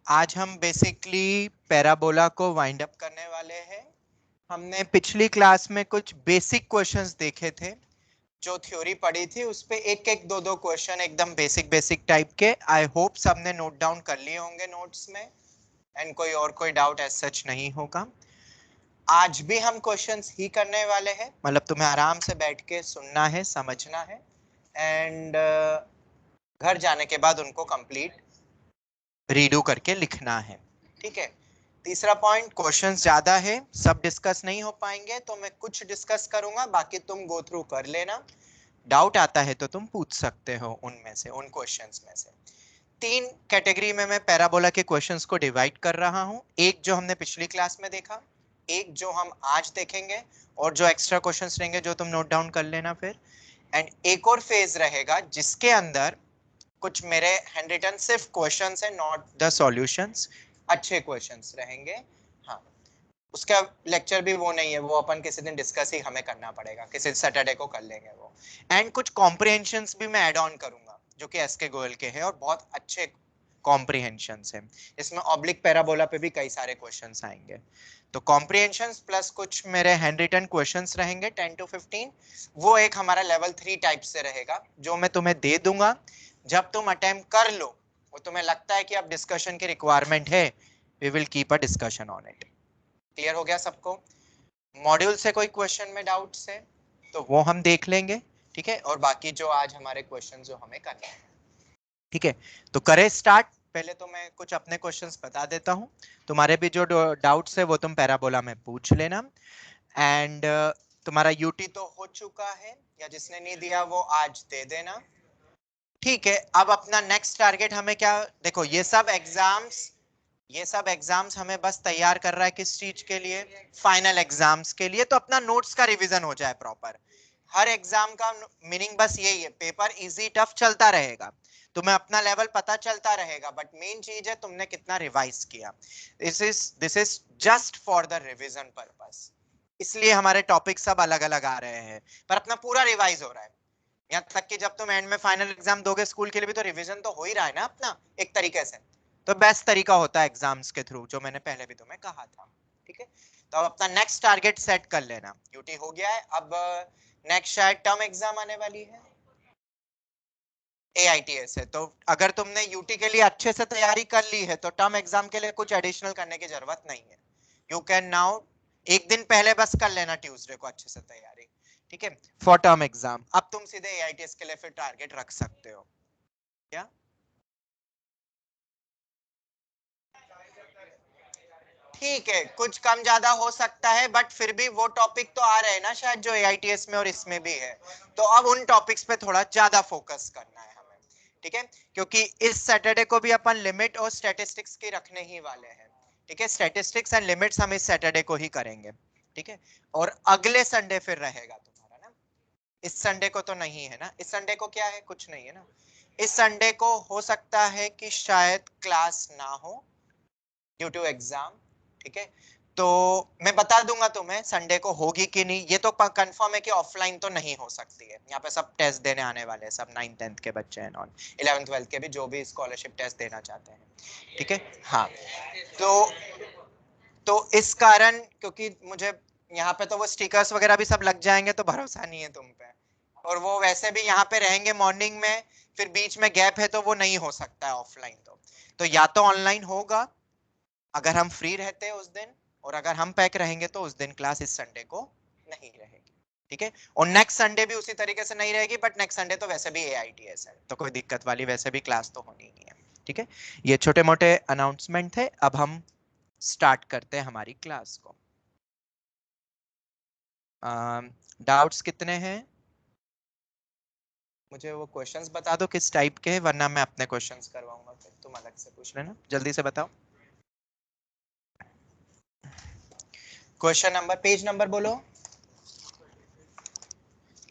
आज हम basically parabola को वाइंड अप करने वाले हैं। हमने पिछली क्लास में कुछ बेसिक क्वेश्चंस देखे थे, जो थ्योरी पढ़ी थी उस पे एक एक दो दो क्वेश्चन एकदम बेसिक बेसिक टाइप के। आई होप सबने नोट डाउन कर लिए होंगे नोट्स में, एंड कोई डाउट एज सच नहीं होगा। आज भी हम क्वेश्चंस ही करने वाले हैं, मतलब तुम्हें आराम से बैठ के सुनना है, समझना है, एंड घर जाने के बाद उनको कंप्लीट रीडू करके लिखना है। ठीक है। तीसरा पॉइंट, क्वेश्चंस ज्यादा है, सब डिस्कस नहीं हो पाएंगे, तो मैं कुछ डिस्कस करूंगा, बाकी तुम गो थ्रू कर लेना। डाउट आता है तो तुम पूछ सकते हो उनमें से, उन क्वेश्चंस में से। तीन कैटेगरी में मैं पैराबोला के क्वेश्चंस को डिवाइड कर रहा हूं। एक जो हमने पिछली क्लास में देखा, एक जो हम आज देखेंगे, और जो एक्स्ट्रा क्वेश्चंस रहेंगे जो तुम नोट डाउन कर लेना फिर। एंड एक और फेज रहेगा जिसके अंदर कुछ मेरे हैंड रिटन सिर्फ क्वेश्चंस है, नॉट द सॉल्यूशंस। अच्छे क्वेश्चंस रहेंगे। हाँ, उसका लेक्चर भी वो नहीं है, वो अपन किसी दिन डिस्कस ही हमें करना पड़ेगा, किसी सैटरडे को कर लेंगे वो। एंड कुछ कॉम्प्रिहेंशंस भी मैं ऐड ऑन करूंगा जो कि एसके गोयल के हैं और बहुत अच्छे कॉम्प्रिहेंशंस हैं। इसमें ऑब्लिक पैराबोला पे भी कई सारे क्वेश्चंस आएंगे। तो कॉम्प्रिहेंशंस प्लस कुछ मेरे हैंड रिटन क्वेश्चंस रहेंगे 10 to 15। वो एक हमारा लेवल 3 टाइप से रहेगा जो मैं तुम्हें दे दूंगा। जब तुम अटेम्प्ट कर लो और तुम्हें लगता है कि अब डिस्कशन की रिक्वायरमेंट है, we will keep a discussion on it. Clear हो गया सबको? मॉड्यूल से कोई क्वेश्चन में डाउट्स है तो वो हम देख लेंगे। ठीक है, और बाकी जो आज हमारे क्वेश्चन जो हमें करने हैं। ठीक है, तो करें स्टार्ट। पहले तो मैं कुछ अपने क्वेश्चंस बता देता हूं, तुम्हारे भी जो डाउट्स है वो तुम पैराबोला में पूछ लेना। एंड तुम्हारा यूटी तो हो चुका है, या जिसने नहीं दिया वो आज दे देना। ठीक है, अब अपना नेक्स्ट टारगेट हमें क्या, देखो ये सब एग्जाम्स हमें बस तैयार कर रहा है किस चीज के लिए? फाइनल एग्जाम्स के लिए। तो अपना नोट्स का रिवीजन हो जाए प्रॉपर। हर एग्जाम का मीनिंग बस यही है, पेपर इजी टफ चलता रहेगा, तुम्हें अपना लेवल पता चलता रहेगा, बट मेन चीज है तुमने कितना रिवाइज किया। This is just for the revision purpose. इसलिए हमारे टॉपिक सब अलग अलग आ रहे हैं, पर अपना पूरा रिवाइज हो रहा है। यहाँ तक कि जब तुम एंड में फाइनल एग्जाम दोगे स्कूल के लिए भी, तो रिवीजन तो हो ही रहा है ना अपना एक तरीके से। तो बेस्ट तरीका होता है एग्जाम्स के थ्रू, जो मैंने पहले भी तुम्हें कहा था। ठीक है, तो अब अपना नेक्स्ट टारगेट सेट कर लेना। यूटी हो गया है, अब नेक्स्ट शायद टर्म एग्जाम आने वाली है, एआईटीएस है। तो अगर तुमने यूटी के लिए अच्छे से तैयारी कर ली है तो टर्म एग्जाम के लिए कुछ एडिशनल करने की जरूरत नहीं है। यू कैन नाउ एक दिन पहले बस कर लेना ट्यूसडे को अच्छे से तैयारी। ठीक है, फॉर टर्म एग्जाम अब तुम सीधे एआईटीएस के लिए फिर टारगेट रख सकते हो। क्या? ठीक है, कुछ कम ज्यादा हो सकता है, बट फिर भी वो टॉपिक तो आ रहे हैं ना शायद जो एआईटीएस में और इसमें भी है। तो अब उन टॉपिक्स पे थोड़ा ज्यादा फोकस करना है हमें। ठीक है, क्योंकि इस सैटरडे को भी अपन लिमिट और स्टैटिस्टिक्स की रखने ही वाले हैं। ठीक है, स्टैटिस्टिक्स एंड लिमिट्स हम इस सैटरडे को ही करेंगे। ठीक है, और अगले संडे फिर रहेगा तुम्हारा ना। इस संडे को तो नहीं है ना, इस संडे को क्या है, कुछ नहीं है ना। इस संडे को हो सकता है कि शायद क्लास ना हो ड्यू टू एग्जाम। ठीक है, तो मैं बता दूंगा तुम्हें संडे को होगी कि नहीं। ये तो कंफर्म है कि ऑफलाइन तो नहीं हो सकती है, यहाँ पे सब टेस्ट देने आने वाले हैं, सब 9th 10th के बच्चे हैं, नॉन 11th 12th के भी, जो भी स्कॉलरशिप टेस्ट देना चाहते हैं। ठीक है, हाँ। तो इस कारण, क्योंकि मुझे यहाँ पे तो वो स्टिकर्स वगैरह भी सब लग जाएंगे, तो भरोसा नहीं है तुम पे। और वो वैसे भी यहाँ पे रहेंगे मॉर्निंग में, फिर बीच में गैप है तो वो नहीं हो सकता है ऑफलाइन। तो या तो ऑनलाइन होगा अगर हम फ्री रहते हैं उस दिन, और अगर हम पैक रहेंगे तो उस दिन क्लास इस संडे को नहीं रहेगी। ठीक है, और नेक्स्ट संडे भी उसी तरीके से नहीं रहेगी, बट नेक्स्ट संडे तो वैसे भी एआईटीएस है, तो कोई दिक्कत वाली वैसे भी क्लास तो होनी नहीं है। ठीक है, ये छोटे मोटे अनाउंसमेंट थे। अब हम स्टार्ट करते हैं हमारी क्लास को। डाउट्स कितने हैं? मुझे वो क्वेश्चंस बता दो किस टाइप के हैं, वरना मैं अपने क्वेश्चंस करवाऊंगा, फिर तुम अलग से पूछ लेना। जल्दी से बताओ। क्वेश्चन नंबर, पेज नंबर बोलो।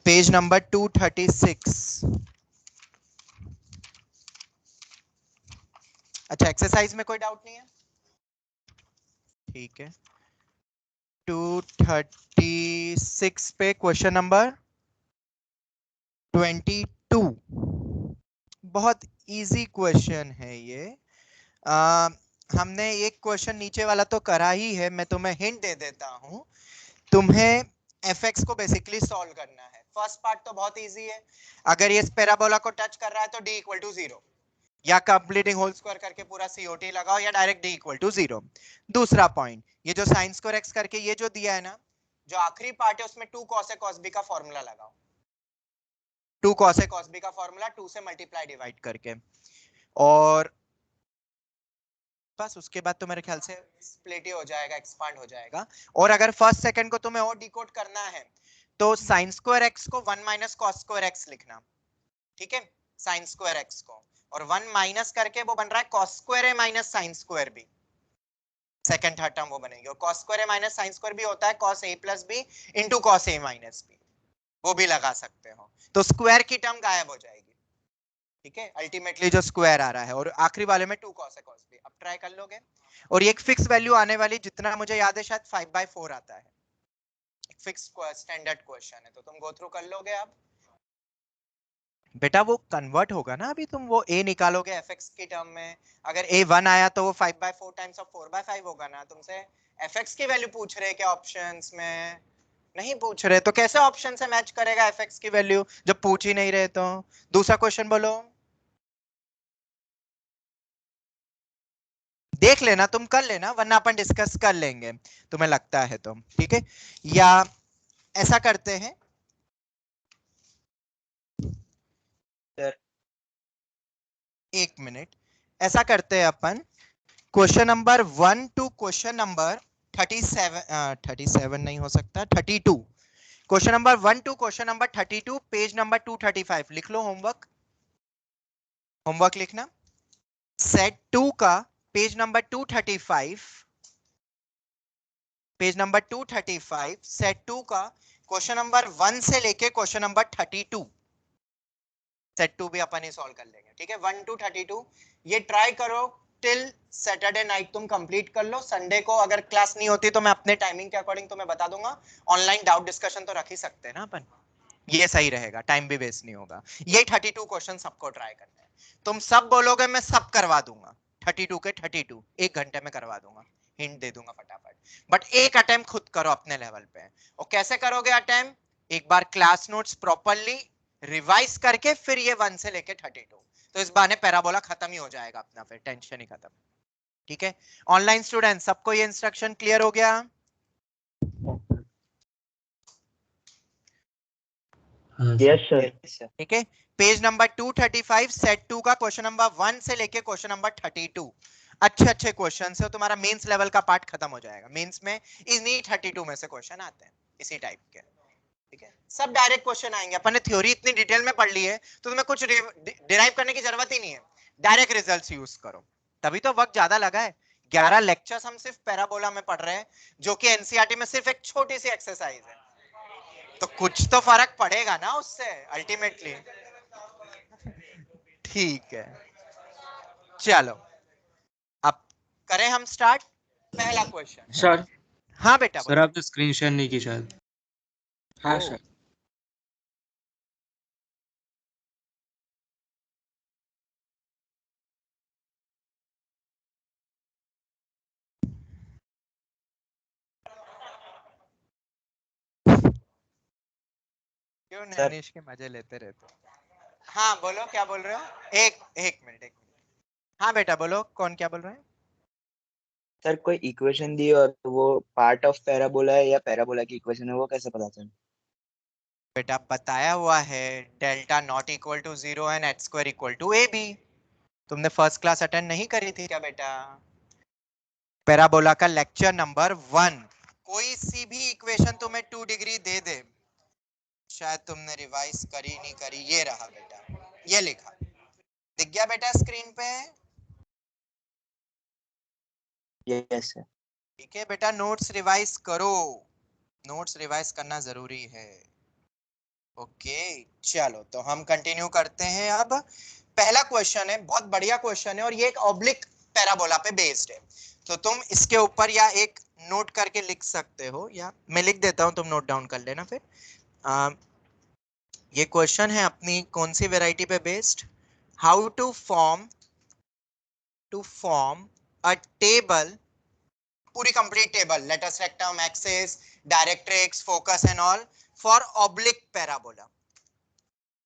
Page number 236। अच्छा, एक्सरसाइज में कोई डाउट नहीं है? ठीक है, 236 पे क्वेश्चन नंबर 22। बहुत इजी क्वेश्चन है ये। हमने एक क्वेश्चन नीचे वाला तो करा ही है, मैं तुम्हें हिंट दे देता हूं। तुम्हें fx को बेसिकली सॉल्व करना है। फर्स्ट पार्ट तो बहुत इजी है, अगर ये पैराबोला को टच कर रहा है तो d इक्वल टू 0, या कंप्लीटिंग होल स्क्वायर करके पूरा COT लगाओ, या डायरेक्ट d इक्वल टू 0। दूसरा पॉइंट, ये जो साइन स्क्वायर x करके ये जो दिया है ना, जो आखिरी पार्ट है उसमें 2 cos a cos b का फॉर्मूला लगाओ। 2 cos a cos b का फॉर्मूला 2 से मल्टीप्लाई डिवाइड करके, और बस उसके बाद तो मेरे ख्याल से स्प्लिट ही हो जाएगा, एक्सपांड हो जाएगा। और अगर फर्स्ट सेकंड को तुम्हें और डिकोड करना है तो साइन स्क्वायर x को 1 माइनस कॉस स्क्वायर x लिखना, ठीक है, साइन स्क्वायर x को, और 1 माइनस करके वो बन रहा है cos square a minus sine square b। Second third term वो बनेगी, और cos square a minus sine square b होता है cos a plus b into cos a minus b, वो भी लगा सकते हो, तो स्क्वायर की टर्म गायब हो जाएगी। ठीक है, अल्टीमेटली जो स्क्वायर आ रहा है, और आखिरी वाले में 2 cos a cos b। अब ट्राई कर लोगे, और ये एक फिक्स वैल्यू आने वाली, जितना मुझे याद है शायद 5/4 आता है, एक फिक्स स्टैंडर्ड क्वेश्चन है, तो तुम गो थ्रू कर लोगे। अब बेटा वो कन्वर्ट होगा ना, अभी तुम वो a निकालोगे fx की टर्म में, अगर a 1 आया तो वो 5/4 टाइम्स ऑफ 4/5 होगा ना। तुमसे fx की वैल्यू पूछ रहे हैं क्या ऑप्शंस में? नहीं पूछ रहे, तो कैसे ऑप्शन से मैच करेगा fx की वैल्यू जब पूछ ही नहीं रहे? तो दूसरा क्वेश्चन बोलो, देख लेना, तुम कर लेना, वरना अपन डिस्कस कर लेंगे, तुम्हें लगता है तो, ठीक है। या ऐसा करते हैं सर, एक मिनट, ऐसा करते हैं अपन, question number 1 to question number 37 नहीं हो सकता, 32, question number 1 to question number 32 page number 235 लिख लो। होमवर्क, होमवर्क लिखना, सेट 2 का page number 235, page number 235 set 2 का क्वेश्चन नंबर 1 से लेके क्वेश्चन नंबर 32, सेट 2 भी अपन ही सॉल्व कर लेंगे, ठीक है। 1 टू 32 ये ट्राई करो टिल सैटरडे नाइट, तुम कंप्लीट कर लो। संडे को अगर क्लास नहीं होती तो मैं अपने टाइमिंग के अकॉर्डिंग तुम्हें बता दूंगा, ऑनलाइन डाउट डिस्कशन तो रख ही सकते हैं ना अपन, ये सही रहेगा, टाइम भी वेस्ट नहीं होगा। ये 32 क्वेश्चन सबको ट्राई करना है, तुम सब बोलोगे मैं सब करवा दूंगा, 32 के 32 एक घंटे में करवा दूंगा, हिंट दे दूंगा फटाफट। बट एक अटेम्प्ट खुद करो अपने लेवल पे। और कैसे करोगे अटेम्प्ट? एक बार क्लास नोट्स प्रॉपर्ली रिवाइज करके फिर ये 1 से लेके 32, तो इस बहाने पैराबोला खत्म ही हो जाएगा अपना, फिर टेंशन ही खत्म, ठीक है। ऑनलाइन स्टूडेंट सबको ये इंस्ट्रक्शन क्लियर हो गया? Yes sir. ठीक है, पेज नंबर 235 सेट 2 का क्वेश्चन नंबर 1 से लेके क्वेश्चन नंबर 32, अच्छे अच्छे क्वेश्चन से तुम्हारा मेंस लेवल का पार्ट खत्म हो जाएगा। मेंस में इन्हीं 32 में से क्वेश्चन आते हैं इसी टाइप के, ठीक है। सब डायरेक्ट क्वेश्चन आएंगे, अपन ने थ्योरी इतनी डिटेल में पढ़ ली है तो तुम्हें कुछ डिराइव करने की जरूरत ही नहीं है, डायरेक्ट रिजल्ट्स यूज करो। तभी तो वक्त ज्यादा लगा है, 11 लेक्चर्स हम सिर्फ पैराबोला में पढ़ रहे हैं, जो कि एनसीईआरटी में सिर्फ एक छोटी सी एक्सरसाइज है, तो कुछ तो फर्क पड़ेगा ना उससे अल्टीमेटली, ठीक है। चलो अब करें हम स्टार्ट। पहला क्वेश्चन है, सर हाँ बेटा सर बोलो। आपने स्क्रीन शेयर नहीं की शायद। हाँ ओ, सर। क्यों सर नैनिश के मजे लेते रहते हो? हाँ बोलो, क्या बोल रहे हो? एक एक मिनट, एक मिनट, हाँ बेटा बोलो, कौन क्या बोल रहा है? सर कोई इक्वेशन दी और वो पार्ट ऑफ पैराबोला है या पैराबोला की इक्वेशन है, वो कैसे पता चले? बेटा बताया हुआ है, delta not equal to 0 and H square equal to A B. तुमने फर्स्ट क्लास अटेंड नहीं करी थी क्या बेटा? पैराबोला का लेक्चर नंबर 1, कोई सी भी इक्वेशन तुम्हें 2 डिग्री दे दे, शायद तुमने रिवाइज करी नहीं करी, ये रहा बेटा, ये लिखा दिख गया बेटा स्क्रीन पे? Yes sir. ठीक है बेटा, नोट्स रिवाइज करो, नोट्स रिवाइज करना जरूरी है। ओके चलो, तो हम कंटिन्यू करते हैं। अब पहला क्वेश्चन है, बहुत बढ़िया क्वेश्चन है, और ये एक ऑब्लिक पैराबोला पे बेस्ड है, तो तुम इसके ऊपर या एक नोट करके लिख सकते हो, या मैं लिख देता हूं, तुम नोट डाउन कर लेना फिर। ये क्वेश्चन है अपनी कौन सी वैरायटी पे based, how to form a table, पूरी complete table, latus rectum, axis, directrix, focus and all four oblique parabola.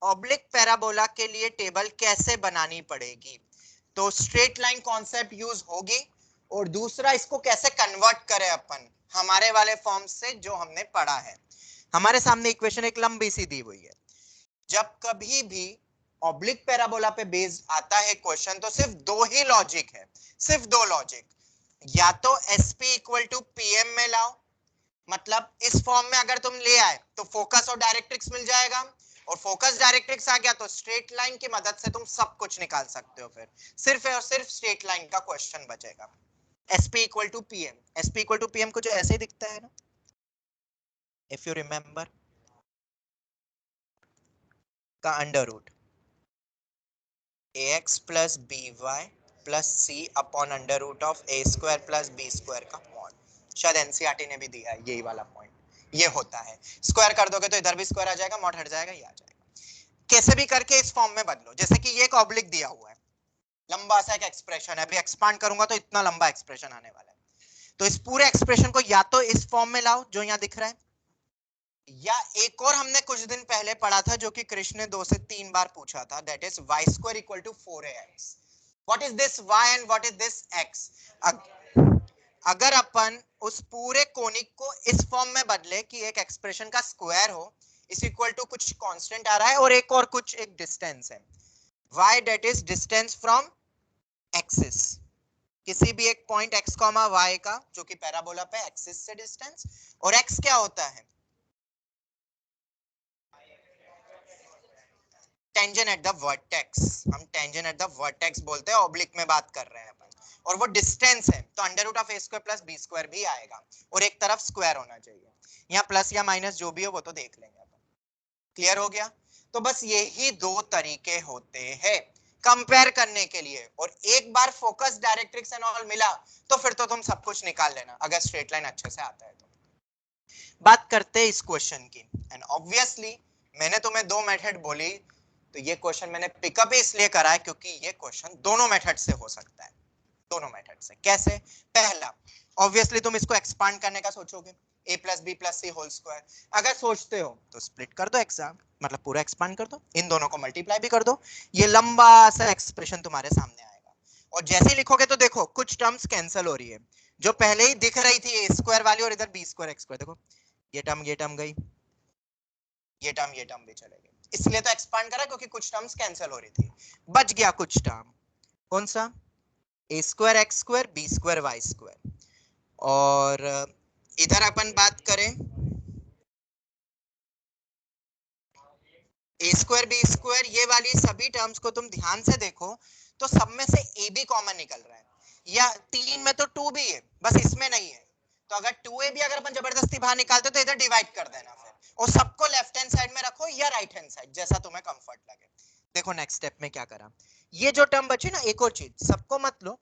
Oblique parabola के लिए टेबल कैसे बनानी पड़ेगी? तो स्ट्रेट लाइन कॉन्सेप्ट यूज होगी, और दूसरा इसको कैसे कन्वर्ट करें अपन हमारे वाले फॉर्म से जो हमने पढ़ा है। हमारे सामने इक्वेशन एक लंबी सी दी हुई है। जब कभी भी ऑब्लिक पैराबोला पे बेस्ड आता है क्वेश्चन, तो सिर्फ दो ही लॉजिक है, सिर्फ दो लॉजिक। या तो एसपी इक्वल टू पीएम में लाओ, मतलब इस फॉर्म में अगर तुम ले आए तो फोकस और डायरेक्ट्रिक्स मिल जाएगा, और फोकस डायरेक्ट्रिक्स आ गया तो स्ट्रेट लाइन की मदद से तुम सब कुछ निकाल सकते हो। फिर सिर्फ और सिर्फ स्ट्रेट लाइन का क्वेश्चन बचेगा। SP equal to PM, SP equal to PM कुछ ऐसे ही दिखता है ना, इफ यू रिमेंबर, का under root ax plus B Y plus C upon under root of A square plus B square का मॉड। शायद एनसीईआरटी ने भी दिया है यही वाला पॉइंट। ये होता है, स्क्वायर कर दोगे तो इधर भी स्क्वायर आ जाएगा, मॉड हट जाएगा, ये आ जाएगा। कैसे भी करके इस फॉर्म में बदलो, जैसे कि ये एक ऑब्लिक दिया हुआ है, लंबा सा एक एक्सप्रेशन है, अभी एक्सपांड करूंगा तो इतना लंबा एक्सप्रेशन आने वाला है। तो इस पूरे एक्सप्रेशन को या तो इस फॉर्म में लाओ जो यहां दिख रहा है, या एक और हमने कुछ दिन पहले पढ़ा था जो कि कृष्ण ने 2 से 3 बार पूछा था, that is y square equal to 4ax। What is this y and what is this x? अगर अपन उस पूरे कोनिक को इस फॉर्म में बदले कि एक एक्सप्रेशन का स्क्वायर हो, इस इक्वल टू कुछ कांस्टेंट आ रहा है और एक और कुछ एक डिस्टेंस है, y that is distance from axis, किसी भी एक पॉइंट x कॉमा y का जो कि पैराबोला पे एक्सिस से डिस्टेंस, और x क्या होता है? Tangent at the vertex. हम टेंजेंट एट द वर्टेक्स बोलते हैं, ऑब्लिक में बात कर रहे हैं अपन, और वो डिस्टेंस है, तो under root of A square plus B square भी आएगा, और एक तरफ स्क्वायर होना चाहिए। यहाँ प्लस या माइनस जो भी हो वो तो देख लेंगे अपन। क्लियर हो गया? तो बस यही दो तरीके होते हैं कंपेयर करने के लिए, और एक बार फोकस डायरेक्ट्रिक्स एंड ऑल मिला तो फिर तो तुम सब कुछ निकाल लेना, अगर स्ट्रेट लाइन अच्छे से आता है तो। बात करते हैं इस क्वेश्चन की, एंड ऑब्वियसली मैंने तुम्हें दो मेथड बोली, तो ये क्वेश्चन मैंने पिकअप इसलिए करा है क्योंकि ये क्वेश्चन दोनों मेथड से हो सकता है। दोनों मेथड से कैसे? पहला, ऑब्वियसली तुम इसको एक्सपांड करने का सोचोगे, a plus b plus c whole square. अगर सोचते हो तो स्प्लिट कर दो एग्जाम, मतलब पूरा एक्सपांड कर दो, इन दोनों को मल्टीप्लाई भी कर दो, ये लंबा सा एक्सप्रेशन तुम्हारे सामने आएगा। और जैसे ही लिखोगे तो देखो कुछ टर्म्स कैंसिल हो रही है, जो पहले ही दिख रही थी ए स्क्वायर वाली, और इधर बी स्क्वायर एक्स स्क्वायर, देखो ये टर्म गई, ये टर्म भी चले गए, इसलिए तो एक्सपांड करा क्योंकि कुछ टर्म्स कैंसिल हो रही थी। बच गया कुछ टर्म, कौन सा? A square x square b square y square. और इधर अपन बात करें ए स्क्वायर बी स्क्वायर, ये वाली सभी टर्म्स को तुम ध्यान से देखो तो सब में से ए भी कॉमन निकल रहा है, या 3 में तो 2 भी है, बस इसमें नहीं है। तो अगर 2a भी अगर अपन जबरदस्ती बाहर निकालते तो इधर डिवाइड कर देना फिर, और सबको लेफ्ट हैंड साइड में रखो या राइट हैंड साइड, जैसा तुम्हें कंफर्ट लगे। देखो नेक्स्ट स्टेप में क्या करा, ये जो टर्म बची ना, एक और चीज सबको मत लो,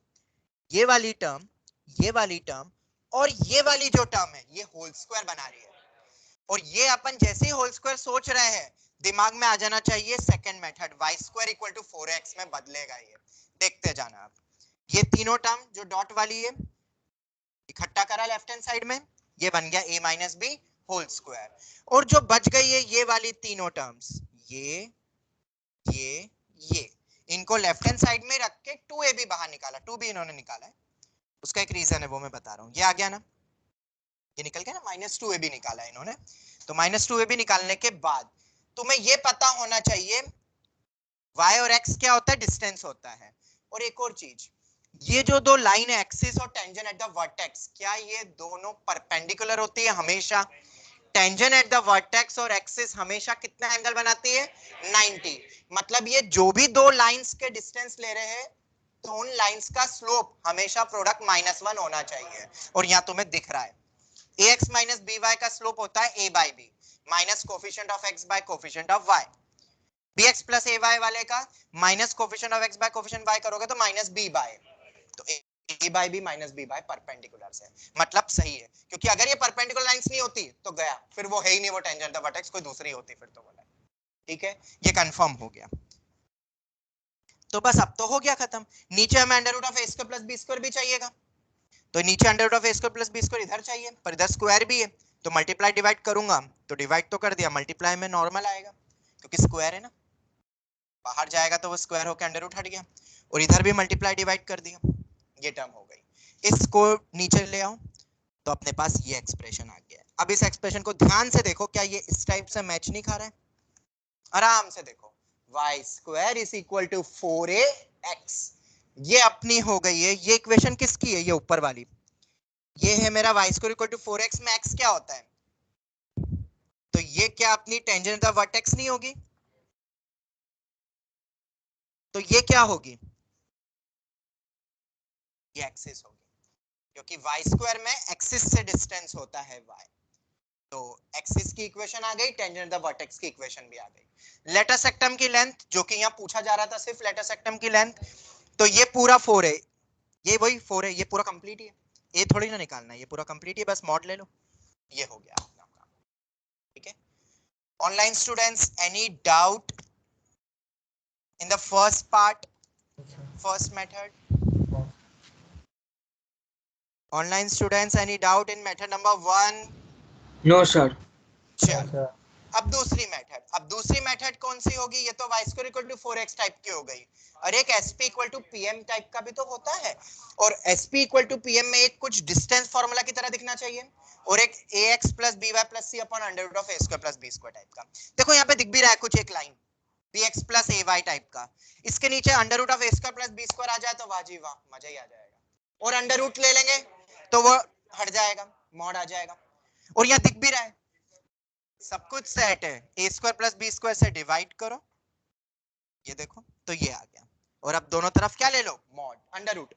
ये वाली टर्म, ये वाली टर्म, और ये वाली जो टर्म है, ये होल स्क्वायर बना रही है। और ये अपन जैसे ही होल स्क्वायर सोच रहे हैं, दिमाग में आ जाना चाहिए second method, y square equal to 4x में बदलेगा ये, देखते जाना आप। ये तीनों टर्म जो डॉट वाली है इकट्ठा करा लेफ्ट हैंड साइड में, ये बन गया a minus b whole square, और जो बच गई है ये वाली तीनों टर्म्स, ये ये इनको लेफ्ट हैंड साइड में रख के 2a भी बाहर निकाला, 2 भी इन्होंने निकाला है, उसका एक रीजन है वो मैं बता रहा हूं। ये आ गया ना, ये निकल गया ना, -2a भी निकाला है इन्होंने। तो -2a भी निकालने के बाद तुम्हें ये पता होना चाहिए y और x क्या होता है, डिस्टेंस होता है। और एक और चीज, ये जो दो लाइन है एक्सिस और टेंजेंट एट द वर्टेक्स, क्या ये दोनों परपेंडिकुलर होती है हमेशा? टेंजेंट एट द वर्टेक्स और एक्सिस हमेशा कितना एंगल बनाती है? 90। मतलब ये जो भी दो लाइंस के डिस्टेंस ले रहे हैं, तो उन लाइंस का स्लोप हमेशा प्रोडक्ट -1 होना चाहिए, और यहां तुम्हें दिख रहा है ax माइनस by का स्लोप होता है a by b minus coefficient of x by coefficient of y। bx plus ay वाले का minus coefficient of x by coefficient y करोगे तो माइनस b by, तो a by b minus b by perpendicular से, मतलब सही है, क्योंकि अगर ये परपेंडिकुलर लाइंस नहीं होती तो गया, फिर वो है ही नहीं, वो टेंजेंट द वर्टेक्स कोई दूसरी होती फिर तो बोला। ठीक है, ये कंफर्म हो गया। तो बस अब तो हो गया खत्म। नीचे हमें under root of A square plus B square भी चाहिएगा, तो नीचे under root of A square plus B square इधर चाहिए, पर इधर स्क्वायर भी है, तो मल्टीप्लाई डिवाइड करूंगा तो डिवाइड तो कर दिया, मल्टीप्लाई में नॉर्मल आएगा क्योंकि स्क्वायर है ना, बाहर जाएगा तो वो स्क्वायर होकर अंडर रूट हट गया, और इधर भी मल्टीप्लाई डिवाइड कर दिया, ये टर्म हो गई। इसको नीचे ले आओ तो अपने पास ये एक्सप्रेशन आ गया। अब इस एक्सप्रेशन को ध्यान से देखो, क्या ये इस टाइप से मैच नहीं खा रहा है? आराम से देखो, y square is equal to 4ax, ये अपनी हो गई है। ये इक्वेशन किसकी है? ये ऊपर वाली, ये है मेरा Y square equal to 4x में x क्या होता है, तो ये क्या अपनी टेंजेंट ऑफ वर्टेक्स नहीं होगी? तो ये क्या होगी? ये एक्सिस होगी, क्योंकि वाई स्क्वायर में एक्सिस से डिस्टेंस होता है y, तो एक्सिस की इक्वेशन आ गई, टेंजेंट ऑफ वर्टेक्स की इक्वेशन भी आ गई। लेटर सेक्टम की लेंथ, जो कि यहाँ पूछा जा रहा था सिर्फ लेटर सेक्टम की लेंथ, तो ये पूरा 4 है, ये वही 4 है, ये पूरा कंप्लीट ही है, ये थोड़ी ना निकालना है, ये पूरा कंप्लीट ही है, बस मॉड ले लो, ये हो गया अपना काम। ठीक है, online students, any doubt in the first part, first method? Online students, any doubt in method number 1? No sir. चलो अब दूसरी मेथड, अब दूसरी मेथड कौन सी होगी? ये तो y square equal to 4x type की हो गई, और एक sp equal to pm type का भी तो होता है, और sp इक्वल टू pm में एक कुछ डिस्टेंस फार्मूला की तरह दिखना चाहिए, और एक ax plus by plus c upon under root of a square plus b square type का। देखो यहाँ पे दिख भी रहा है कुछ एक line bx plus ay type का, इसके नीचे under root of a square plus b square आ जाए तो वाह जी वाह, मजा ही आ जाएगा, और अंडर रूट ले लेंगे तो वो हट जाएगा, मॉड आ जाएगा, और यहाँ दिख भी रहा है सब कुछ सेट है, ए स्क्वायर प्लस बी स्क्वायर से डिवाइड करो, ये देखो तो ये आ गया, और अब दोनों तरफ क्या ले लो? मॉड अंडर रूट,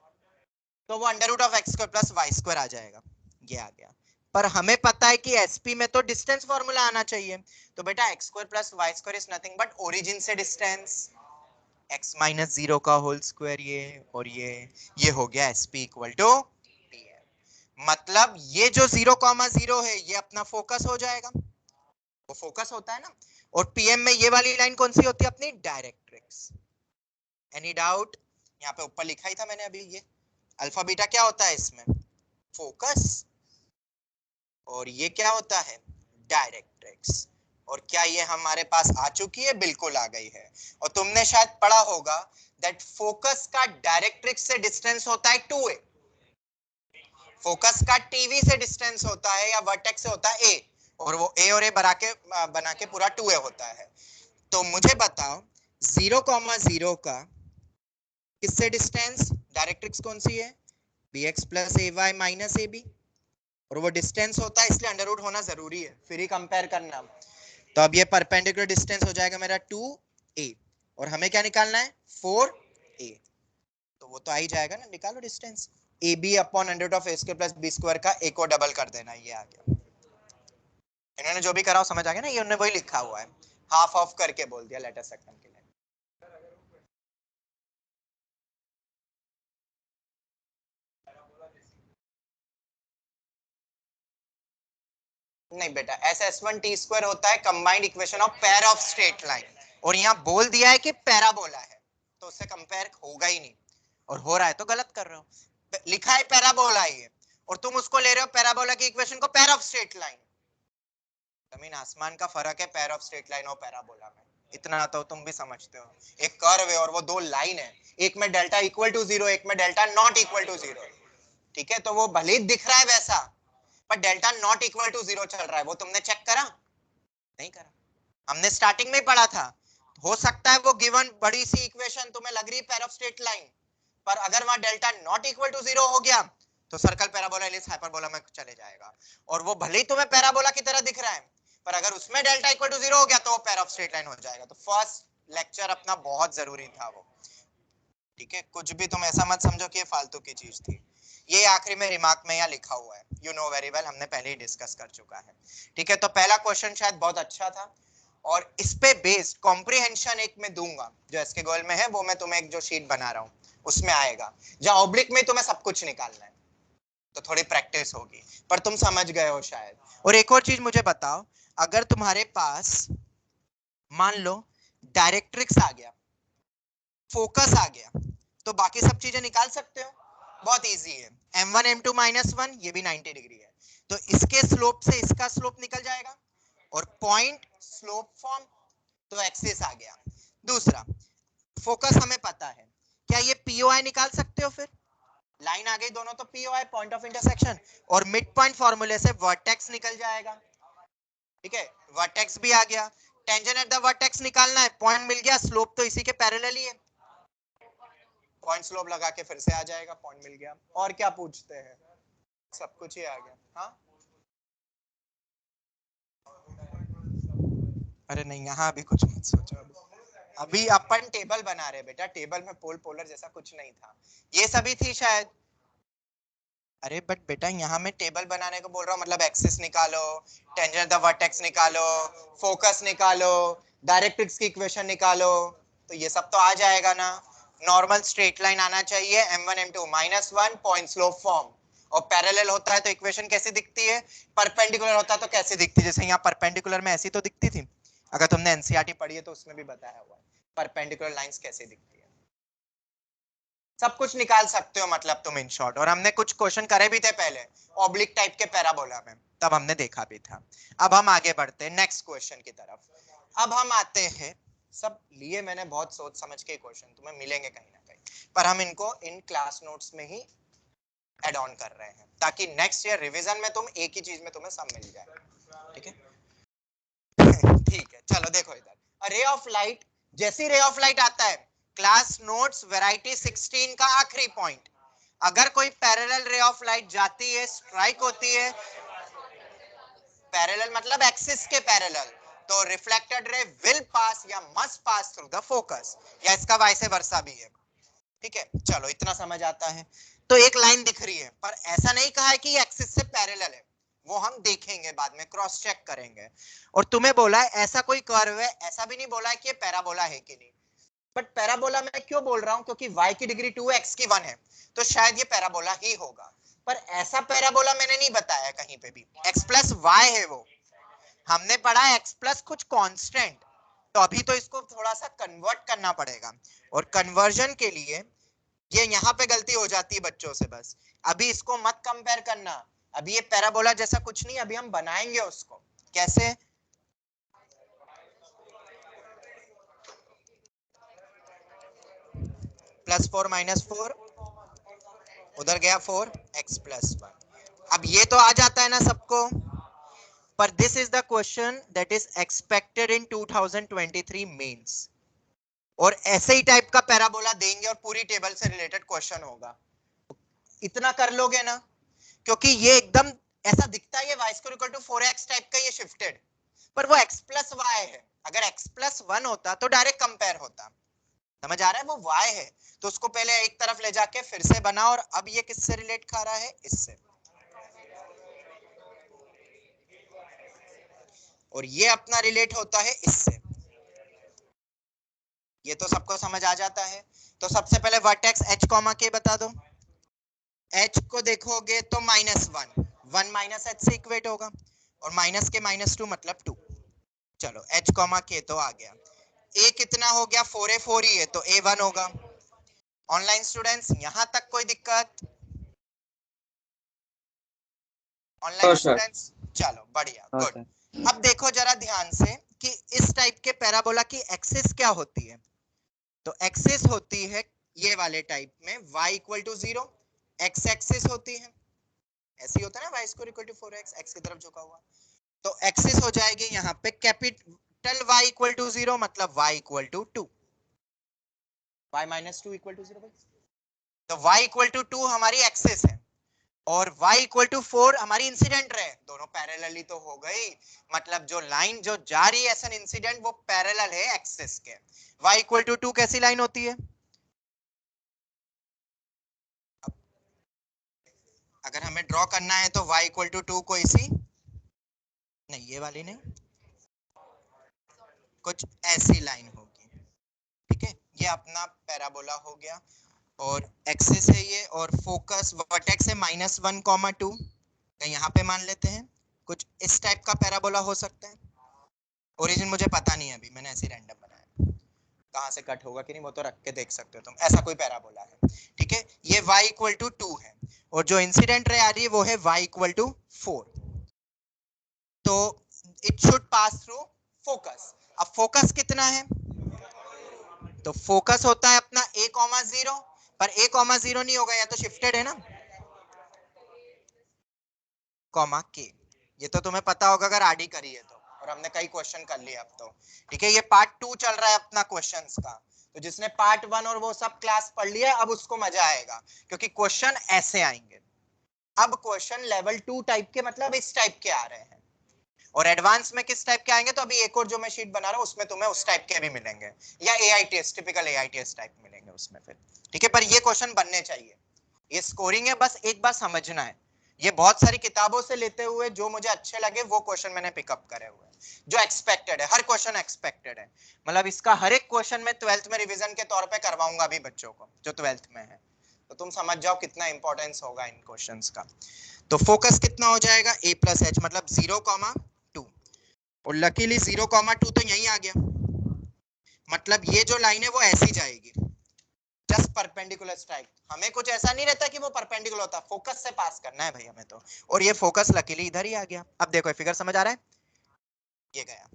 तो वो under root of x square plus y square आ जाएगा, ये आ गया। पर हमें पता है कि एसपी में तो डिस्टेंस फॉर्मूला आना चाहिए, तो बेटा x square plus y square is nothing but origin से डिस्टेंस x माइनस 0 का होल स्क्वायर, ये और ये हो गया sp इक्वल टू pm। मतलब ये जो 0,0 है ये अपना फोकस हो जाएगा, वो फोकस होता है ना, और पीएम में ये वाली लाइन कौन सी होती है? अपनी डायरेक्ट्रिक्स। Any doubt? यहाँ पे ऊपर लिखा ही था मैंने अभी, ये अल्फा बीटा क्या होता है इसमें? फोकस, और ये क्या होता है? डायरेक्ट्रिक्स। और क्या ये हमारे पास आ चुकी है? बिल्कुल आ गई है। और तुमने शायद पढ़ा होगा दैट फोकस का डायरेक्ट्रिक्स से डिस्टेंस होता है 2a, फोकस का टीवी से डिस्टेंस होता है या वर्टेक्स से होता है a, और वो a और a बना के पूरा 2a होता है। तो मुझे बताओ 0,0 का किससे डिस्टेंस? डायरेक्ट्रिक्स कौन सी है? bx plus ay minus ab, और वो डिस्टेंस होता है इसलिए अंडर रूट होना जरूरी है, फिर ही कंपेयर करना। तो अब ये परपेंडिकुलर डिस्टेंस हो जाएगा मेरा 2a, और हमें क्या निकालना है? 4a, तो वो तो आ ही जाएगा ना, निकालो distance, ab upon under root of a square plus b square का a को डबल कर देना, ये आ गया। इन्होंने जो भी करा समझ आ गया ना, ये उन्होंने वही लिखा हुआ है, हाफ ऑफ करके बोल दिया लेटर सेक्शन के लिए। नहीं बेटा, SS1 t स्क्वायर होता है combined equation of pair of straight line, और यहाँ बोल दिया है कि पैराबोला है तो उससे कंपेयर होगा ही नहीं, और हो रहा है तो गलत कर रहे हो। लिखा है पैराबोला ही, और तुम उसको ले रहे हो पैराबोला की इक्वेशन को पेयर ऑफ स्ट्रेट लाइन। जमीन आसमान का फर्क है पेयर ऑफ स्ट्रेट लाइन और पैराबोला में, इतना तो तुम भी समझते हो। एक कर्व है और वो दो लाइन है, एक में डेल्टा इक्वल टू 0, एक में डेल्टा नॉट इक्वल टू 0। ठीक है, तो वो भले ही दिख रहा है वैसा, पर डेल्टा नॉट इक्वल टू 0 चल रहा है, वो तुमने चेक करा? नहीं करा, हमने स्टार्टिंग में पढ़ा था। हो सकता है वो गिवन बड़ी सी इक्वेशन तुम्हें लग रही है पेयर ऑफ स्ट्रेट लाइन, पर अगर वहां डेल्टा नॉट इक्वल टू 0 हो गया तो सर्कल पैराबोला एलिप्स हाइपरबोला में चले जाएगा, और वो भले ही तुम्हें पैराबोला की तरह दिख रहा है, पर अगर उसमें डेल्टा इक्वल टू 0 हो गया तो वो पेयर ऑफ स्ट्रेट लाइन हो जाएगा। तो फर्स्ट लेक्चर अपना बहुत जरूरी था वो। ठीक है, कुछ भी तुम ऐसा मत समझो कि ये फालतू की चीज थी, ये आखिरी में रिमार्क में यहाँ लिखा हुआ है, यू नो वेरी वेल, हमने पहले ही डिस्कस कर चुका है। ठीक है, तो पहला क्वेश्चन शायद बहुत अच्छा था, और इस पे बेस्ड कॉम्प्रिहेंशन एक में दूंगा जो एसके गोल में है, वो मैं तुम्हें एक जो शीट बना रहा हूँ उसमें आएगा, जहाँ ऑब्लिक में तुम्हें सब कुछ निकालना है, तो थोड़ी प्रैक्टिस होगी, पर तुम समझ गए हो शायद। और एक और चीज मुझे बताओ, अगर तुम्हारे पास मान लो डायरेक्ट्रिक्स आ गया, फोकस आ गया तो बाकी सब चीजें निकाल सकते हो, बहुत इजी है। m1 m2 -1 ये भी 90 डिग्री है, तो इसके स्लोप से इसका स्लोप निकल जाएगा और पॉइंट स्लोप फॉर्म, तो एक्सिस आ गया। दूसरा, फोकस हमें पता है, क्या ये पीओआई निकाल सकते हो? फिर लाइन आ गई दोनों, तो पीओआई पॉइंट ऑफ इंटरसेक्शन, और मिड पॉइंट फॉर्मूले से वर्टेक्स निकल जाएगा। ठीक है, वर्टेक्स भी आ गया, टेंजेंट एट द वर्टेक्स निकालना है, पॉइंट मिल गया, स्लोप तो इसी के पैरेलल ही है, पॉइंट स्लोप लगा के फिर से आ जाएगा, पॉइंट मिल गया। और क्या पूछते हैं, सब कुछ ही आ गया। हाँ, अरे नहीं, यहाँ अभी कुछ मत सोचो, अभी अपन टेबल बना रहे बेटा, टेबल में पोल पोलर जैसा कुछ नहीं था, ये सभी थी शायद। अरे बट बेटा यहाँ मैं टेबल बनाने को बोल रहा हूँ, मतलब एक्सिस निकालो, टेंजेंट द वर्टेक्स निकालो, फोकस निकालो, डायरेक्ट्रिक्स की इक्वेशन निकालो, तो ये सब तो आ जाएगा ना। नॉर्मल स्ट्रेट लाइन आना चाहिए, m1 m2 -1 point slope form, और पैरेलल होता है तो इक्वेशन कैसी दिखती है, परपेंडिकुलर होता है तो कैसे दिखती है, जैसे यहाँ परपेंडिकुलर में ऐसी तो दिखती थी, अगर तुमने एनसीईआरटी पढ़ी है तो उसमें भी बताया हुआ है परपेंडिकुलर लाइंस कैसे दिखती है, सब कुछ निकाल सकते हो मतलब तुम इन शॉर्ट। और हमने कुछ क्वेश्चन करे भी थे पहले ऑब्लिक टाइप के पैराबोला में, तब हमने देखा भी था। अब हम आगे बढ़ते हैं नेक्स्ट क्वेश्चन की तरफ। अब हम आते हैं, सब लिए मैंने बहुत सोच समझ के क्वेश्चन, तुम्हें मिलेंगे कहीं ना कहीं, पर हम इनको इन क्लास नोट्स में ही एड ऑन कर रहे हैं ताकि नेक्स्ट ईयर रिवीजन में तुम एक ही चीज में तुम्हें सब मिल जाए। ठीक है ठीक है, चलो देखो इधर, रे ऑफ लाइट, जैसी रे ऑफ लाइट आता है, क्लास नोट्स वैरायटी 16 का आखिरी पॉइंट, अगर कोई पैरेलल रे ऑफ लाइट जाती है, स्ट्राइक होती है, पैरेलल मतलब एक्सिस के पैरेलल, तो रिफ्लेक्टेड रे विल पास या must pass through the focus, या इसका वाइस वर्सा भी है। ठीक है, चलो इतना समझ आता है। तो एक लाइन दिख रही है, पर ऐसा नहीं कहा है कि ये एक्सिस से पैरेलल है, वो हम देखेंगे बाद में, क्रॉस चेक करेंगे। और तुम्हें बोला है ऐसा कोई कर्व है, ऐसा भी नहीं बोला है कि ये पैराबोला है कि नहीं, बट पैराबोला मैं क्यों बोल रहा हूं, क्योंकि y की डिग्री 2 x की 1 है, तो शायद ये पैराबोला ही होगा, पर ऐसा पैराबोला मैंने नहीं बताया कहीं पे भी, x प्लस वाई है वो, हमने पढ़ा x प्लस कुछ कांस्टेंट, तो अभी तो इसको थोड़ा सा कन्वर्ट करना पड़ेगा, और कन्वर्जन के लिए ये यहाँ पे गलती हो जाती है बच्चों से, बस अभी इसको मत कंपेयर करना, अभी ये पैराबोला जैसा कुछ नहीं, अभी हम बनाएंगे उसको कैसे। +4 -4, उधर गया 4, x + 1, अब ये तो आ जाता है ना सबको, पर this is the question that is expected in 2023 mains, और ऐसे ही टाइप का पैराबोला देंगे और पूरी टेबल से रिलेटेड क्वेश्चन होगा, इतना कर लोगे ना, क्योंकि ये एकदम ऐसा दिखता है, ये y² = 4x टाइप का, ये शिफ्टेड, पर वो x + y है, अगर x + 1 होता तो डायरेक्ट कंपेयर होता, समझ आ रहा है, वो y है, तो उसको पहले एक तरफ ले जाके फिर से बना, और अब ये किससे रिलेट खा रहा है, इससे, और ये अपना रिलेट होता है इससे, ये तो सबको समझ आ जाता है। तो सबसे पहले वर्टेक्स h, k बता दो, h को देखोगे तो -1, 1 - h से इक्वेट होगा, और माइनस के -2 मतलब 2, चलो h, k तो आ गया, a कितना हो गया, 4a 4 ही है तो a 1 होगा। ऑनलाइन स्टूडेंट्स यहां तक कोई दिक्कत, ऑनलाइन सर। स्टूडेंट्स, चलो बढ़िया, हाँ सर। गुड। अब देखो जरा ध्यान से कि इस टाइप के पैराबोला की एक्सिस क्या होती है, तो एक्सिस होती है ये वाले टाइप में y = 0, x एक्सिस होती है, ऐसी होता है ना, y² = 4x, x की तरफ झुका हुआ, तो एक्सिस हो जाएगी यहाँ पे कैपिटल Y = 0, मतलब y = 2, y - 2 = 0, तो y = 2 हमारी एक्सिस है, और y = 4 हमारी इंसिडेंट रे, दोनों पैरेलल तो हो गई, मतलब जो लाइन जो जा रही है एस एन इंसिडेंट, वो पैरेलल है एक्सिस के। y = 2 कैसी लाइन होती है, अगर हमें ड्रॉ करना है तो y = 2 को इसी, नहीं ये वाली नहीं, कुछ ऐसी लाइन होगी, ठीक है, ये अपना पैराबोला हो गया, और एक्सिस है ये, और फोकस वर्टेक्स है -1, 2, यहाँ पे मान लेते हैं, कुछ इस टाइप का पैराबोला हो सकता है, ओरिजिन मुझे पता नहीं है अभी, मैंने ऐसे रैंडम बनाया, कहाँ से कट होगा कि नहीं वो तो रख के देख सकते हो तुम, ऐसा कोई पैराबोला है, ठीक है। ये y इक्वल टू 2 है और जो इंसिडेंट रे आ रही है वो है y इक्वल टू 4, तो it should pass through focus. अब फोकस कितना है, तो फोकस होता है अपना a,0, पर a,0 नहीं होगा, या तो शिफ्टेड है ना, कॉमा के, ये तो तुम्हें पता होगा अगर आरडी करी है तो, और हमने कई क्वेश्चन कर लिए अब तो, ठीक है। ये पार्ट 2 चल रहा है अपना क्वेश्चंस का, तो जिसने पार्ट 1 और वो सब क्लास पढ़ लिया अब उसको मजा आएगा, क्योंकि क्वेश्चन ऐसे आएंगे। अब क्वेश्चन लेवल 2 टाइप के, मतलब इस टाइप के आ रहे हैं, और एडवांस में किस टाइप के आएंगे, तो अभी एक और जो मैं शीट बना रहा हूं उसमें तुम्हें उस टाइप के भी मिलेंगे, या एआईटीएस, टिपिकल एआईटीएस टाइप मिलेंगे उसमें फिर, ठीक है। पर ये क्वेश्चन बनने चाहिए, ये स्कोरिंग है, बस एक बार समझना है। ये बहुत सारी किताबों से लेते हुए जो मुझे अच्छे लगे वो क्वेश्चन मैंने पिकअप करे हुए हैं, जो एक्सपेक्टेड है, हर क्वेश्चन एक्सपेक्टेड है, मतलब इसका हर एक क्वेश्चन मैं 12th में रिवीजन के तौर पे करवाऊंगा अभी बच्चों को जो 12th में है, तो तुम समझ जाओ कितना इंपॉर्टेंस होगा इन क्वेश्चंस का। तो फोकस कितना हो जाएगा, a प्लस एच, मतलब 0,2, और लकीली 0,2 तो यहीं आ गया, मतलब ये जो लाइन है वो ऐसी जाएगी, जस्ट परपेंडिकुलर स्ट्राइक। हमें कुछ ऐसा नहीं रहता कि वो परपेंडिकुलर होता, फोकस से पास करना है भाई हमें तो, और ये फोकस लकीली इधर ही आ गया। अब देखो फिगर समझ आ रहा है, ये गया,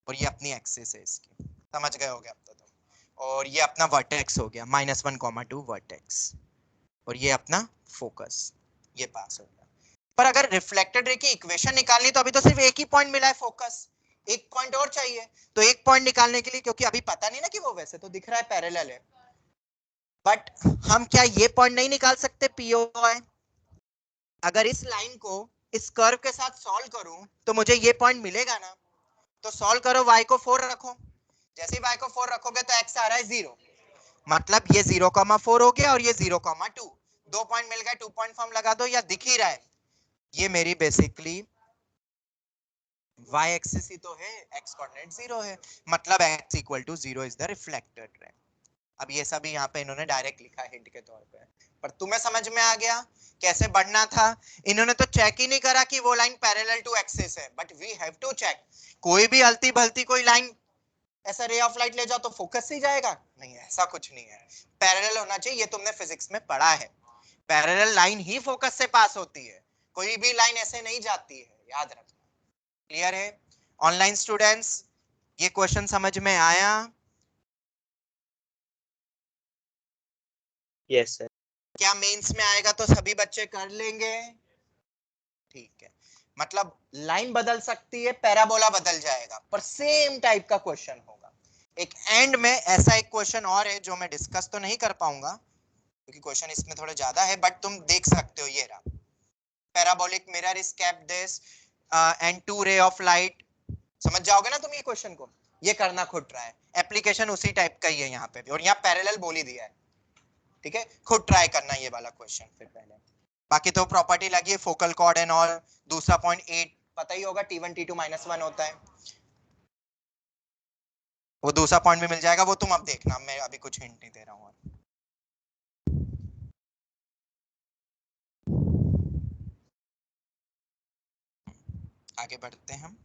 और ये अपनी एक्सिस है इसकी, समझ गए होगे अब तो तुम, और ये अपना वर्टेक्स हो गया -1,2 वर्टेक्स, और ये अपना फोकस, ये पास हो गया। पर अगर रिफ्लेक्टेड रे की इक्वेशन निकालनी तो अभी तो सिर्फ एक ही पॉइंट मिला है फोकस, एक पॉइंट और चाहिए, तो एक पॉइंट निकालने के लिए, क्योंकि अभी पता नहीं ना कि वो वैसे तो दिख रहा है पैरेलल है, बट हम क्या ये पॉइंट नहीं निकाल सकते पीओआई, अगर इस लाइन को इस कर्व के साथ सॉल्व करूं तो मुझे ये पॉइंट मिलेगा ना, तो सॉल्व करो, y को 4 रखो, जैसे ही y को 4 रखोगे तो x आ रहा है 0, मतलब ये 0,4 हो गया और ये 0,2, 2 पॉइंट मिल गए, 2 पॉइंट फॉर्म लगा दो, या दिख ही रहा है, ये मेरी बेसिकली y एक्सिस ही तो है, x कोऑर्डिनेट 0 है, मतलब x equal to 0 is the reflected ray. अब ये सब यहाँ पे इन्होंने डायरेक्ट लिखा है हिंट के तौर पे, पर तुम्हें समझ में आ गया कैसे बढ़ना था। इन्होंने तो चेक ही नहीं करा कि वो लाइन पैरेलल टू एक्सिस है, but we have to check, कोई भी हलती भलती कोई लाइन ऐसा रे ऑफ लाइट ले जाओ तो फोकस से ही जाएगा, नहीं ऐसा कुछ नहीं है, पैरेलल होना चाहिए, ये तुमने फिजिक्स में पढ़ा है, पैरेलल लाइन ही फोकस से पास होती है, कोई भी लाइन ऐसे नहीं जाती है, याद रखना। क्लियर है ऑनलाइन स्टूडेंट्स, ये क्वेश्चन समझ में आया? Yes sir. क्या मेंस में आएगा तो सभी बच्चे कर लेंगे? ठीक है, मतलब लाइन बदल सकती है, पैराबोला बदल जाएगा, पर सेम टाइप का क्वेश्चन होगा। एक एंड में ऐसा एक क्वेश्चन और है जो मैं डिस्कस तो नहीं कर पाऊंगा क्योंकि क्वेश्चन इसमें थोड़ा ज्यादा है, बट तुम देख सकते हो, ये रहा, parabolic mirror is kept this and two ray of light, समझ जाओगे ना तुम ये क्वेश्चन को, ये करना खुद ट्राई, एप्लीकेशन उसी टाइप का ही है यहाँ पे भी, और यहाँ पैरेलल बोल ही दिया है, ठीक है, खुद ट्राई करना ये वाला क्वेश्चन फिर पहले। बाकी तो प्रॉपर्टी लगी है फोकल कॉर्ड एंड ऑल, दूसरा पॉइंट 8 पता ही होगा, T1 T2 -1 होता है, वो दूसरा पॉइंट भी मिल जाएगा, वो तुम अब देखना, मैं अभी कुछ हिंट नहीं दे रहा हूँ। आगे बढ़ते हैं हम,